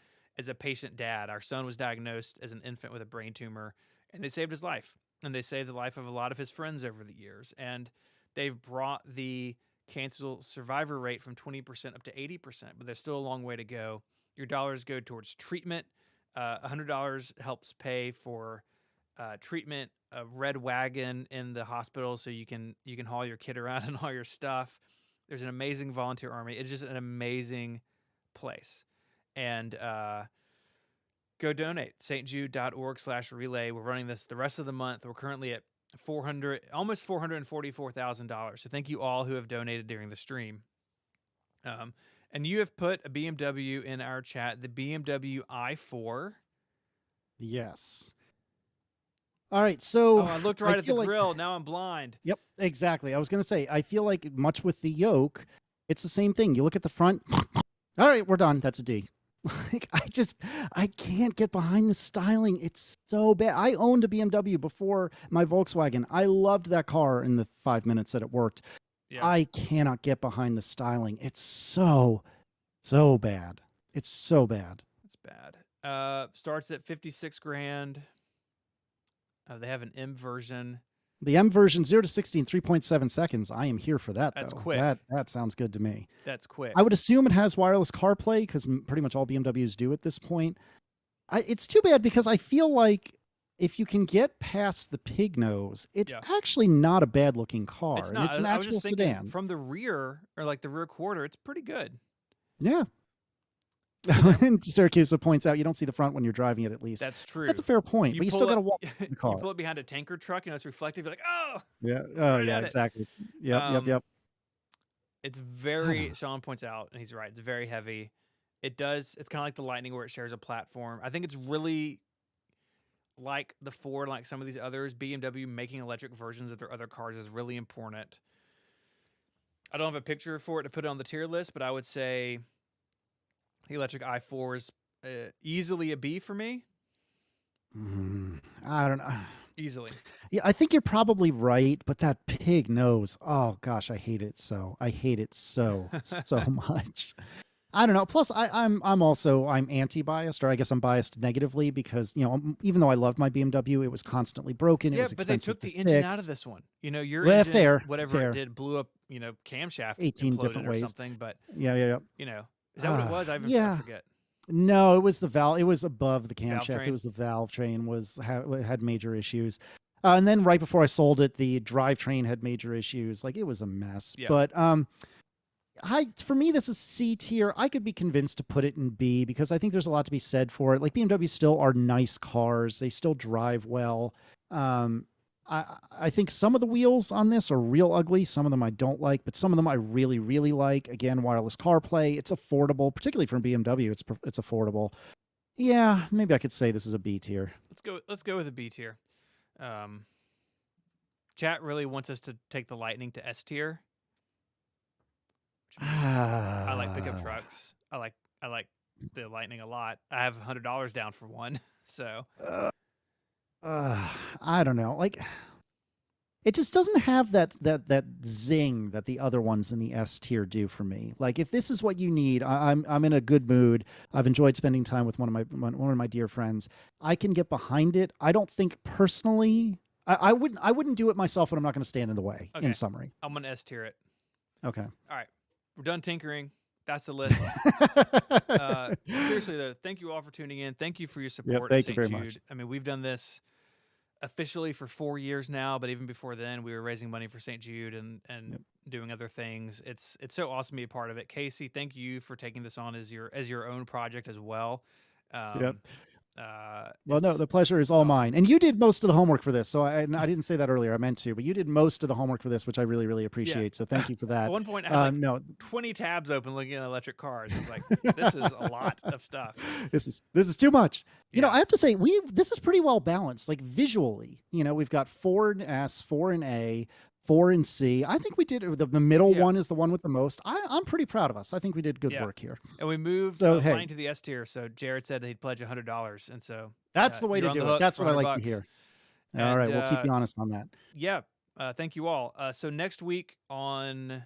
patient dad. Our son was diagnosed as an infant with a brain tumor, and they saved his life. And they saved the life of a lot of his friends over the years. And they've brought the cancer survivor rate from 20% up to 80%, but there's still a long way to go. Your dollars go towards treatment. $100 helps pay for treatment, a red wagon in the hospital so you can haul your kid around and all your stuff. There's an amazing volunteer army. It's just an amazing place. And go donate. stjude.org/relay. We're running this the rest of the month. We're currently at almost $444,000. So thank you all who have donated during the stream. And you have put a BMW in our chat, the BMW i4. Yes. All right, so I looked right at the grill. Now I'm blind. Yep, exactly. I was going to say, I feel like much with the yoke, it's the same thing. You look at the front. All right, we're done. That's a D. Like, I can't get behind the styling. It's so bad. I owned a BMW before my Volkswagen. I loved that car in the 5 minutes that it worked. Yeah. I cannot get behind the styling. It's so bad. It's so bad. It's bad. Starts at 56 grand. They have an M version. The M version, 0 to 60 in 3.7 seconds. I am here for that, That's though. Quick. That sounds good to me. That's quick. I would assume it has wireless CarPlay because pretty much all BMWs do at this point. It's too bad because I feel like if you can get past the pig nose, it's actually not a bad-looking car. It's not. It's an actual sedan. From the rear, or like the rear quarter, it's pretty good. Yeah. And Syracuse points out you don't see the front when you're driving it, at least. That's true. That's a fair point, but you still got to walk the car. You pull it behind a tanker truck, and it's reflective. You're like, oh! Yeah. Oh, yeah, exactly. Yep. It's very, Sean points out, and he's right, it's very heavy. It's kind of like the Lightning where it shares a platform. I think it's really like the Ford, like some of these others. BMW making electric versions of their other cars is really important. I don't have a picture for it to put it on the tier list, but I would say the electric i4 is easily a B for me. I don't know. Easily. Yeah, I think you're probably right, but that pig nose, oh gosh, I hate it so. I hate it so, so much. I don't know. Plus, I'm anti-biased, or I guess I'm biased negatively because even though I loved my BMW, it was constantly broken. It Yeah, was but they expensive took to the engine out of fix. this one. Your Well, engine, fair, whatever it fair. did, blew up. Camshaft 18 different imploded or ways. something. But Yeah, yeah, is that what it was? I yeah. forget. No, it was the valve. It was above the Valve camshaft. It train. was the valve train had major issues. And then right before I sold it, the drivetrain had major issues. Like it was a mess. Yeah. But for me, this is C tier. I could be convinced to put it in B because I think there's a lot to be said for it. Like BMWs still are nice cars. They still drive well. I think some of the wheels on this are real ugly. Some of them I don't like, but some of them I really, really like. Again, wireless CarPlay. It's affordable, particularly for a BMW. It's affordable. Yeah, maybe I could say this is a B tier. Let's go with a B tier. Chat really wants us to take the Lightning to S tier. I like pickup trucks. I like the Lightning a lot. I have $100 down for one, so I don't know. Like, it just doesn't have that zing that the other ones in the S tier do for me. Like, if this is what you need, I'm in a good mood. I've enjoyed spending time with one of my dear friends. I can get behind it. I don't think personally, I wouldn't do it myself, but I'm not going to stand in the way. Okay. In summary, I'm gonna S tier it. Okay. All right, we're done tinkering. That's the list. Seriously though, thank you all for tuning in. Thank you for your support. Thank you very much. I mean, we've done this officially for 4 years now, but even before then, we were raising money for St. Jude and doing other things. It's so awesome to be a part of it. Casey, thank you for taking this on as your own project as well. Well, no, the pleasure is all mine. And you did most of the homework for this. So I didn't say that earlier. I meant to, but you did most of the homework for this, which I really, really appreciate. Yeah. So thank you for that. At one point, I had 20 tabs open looking at electric cars. It's like, this is a lot of stuff. This is too much. You know, I have to say, this is pretty well balanced. Like visually, we've got 4 in S, 4 in A, 4 in C. I think we did the middle one is the one with the most. I'm pretty proud of us. I think we did good work here. And we moved Lightning to the S tier. So Jared said that he'd pledge $100, and so that's the way to do it. That's what I like to hear. And, all right, we'll keep you honest on that. Yeah, thank you all. So next week on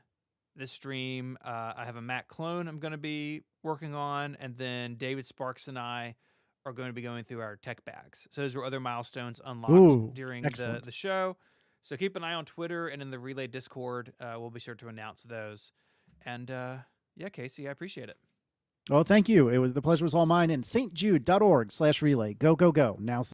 this stream, I have a Mac clone I'm going to be working on, and then David Sparks and I are going to be going through our tech bags. So those were other milestones unlocked during the show. So keep an eye on Twitter and in the Relay Discord. We'll be sure to announce those. And yeah, Casey, I appreciate it. Well, thank you. The pleasure was all mine. And stjude.org/relay. Go, go, go. Now.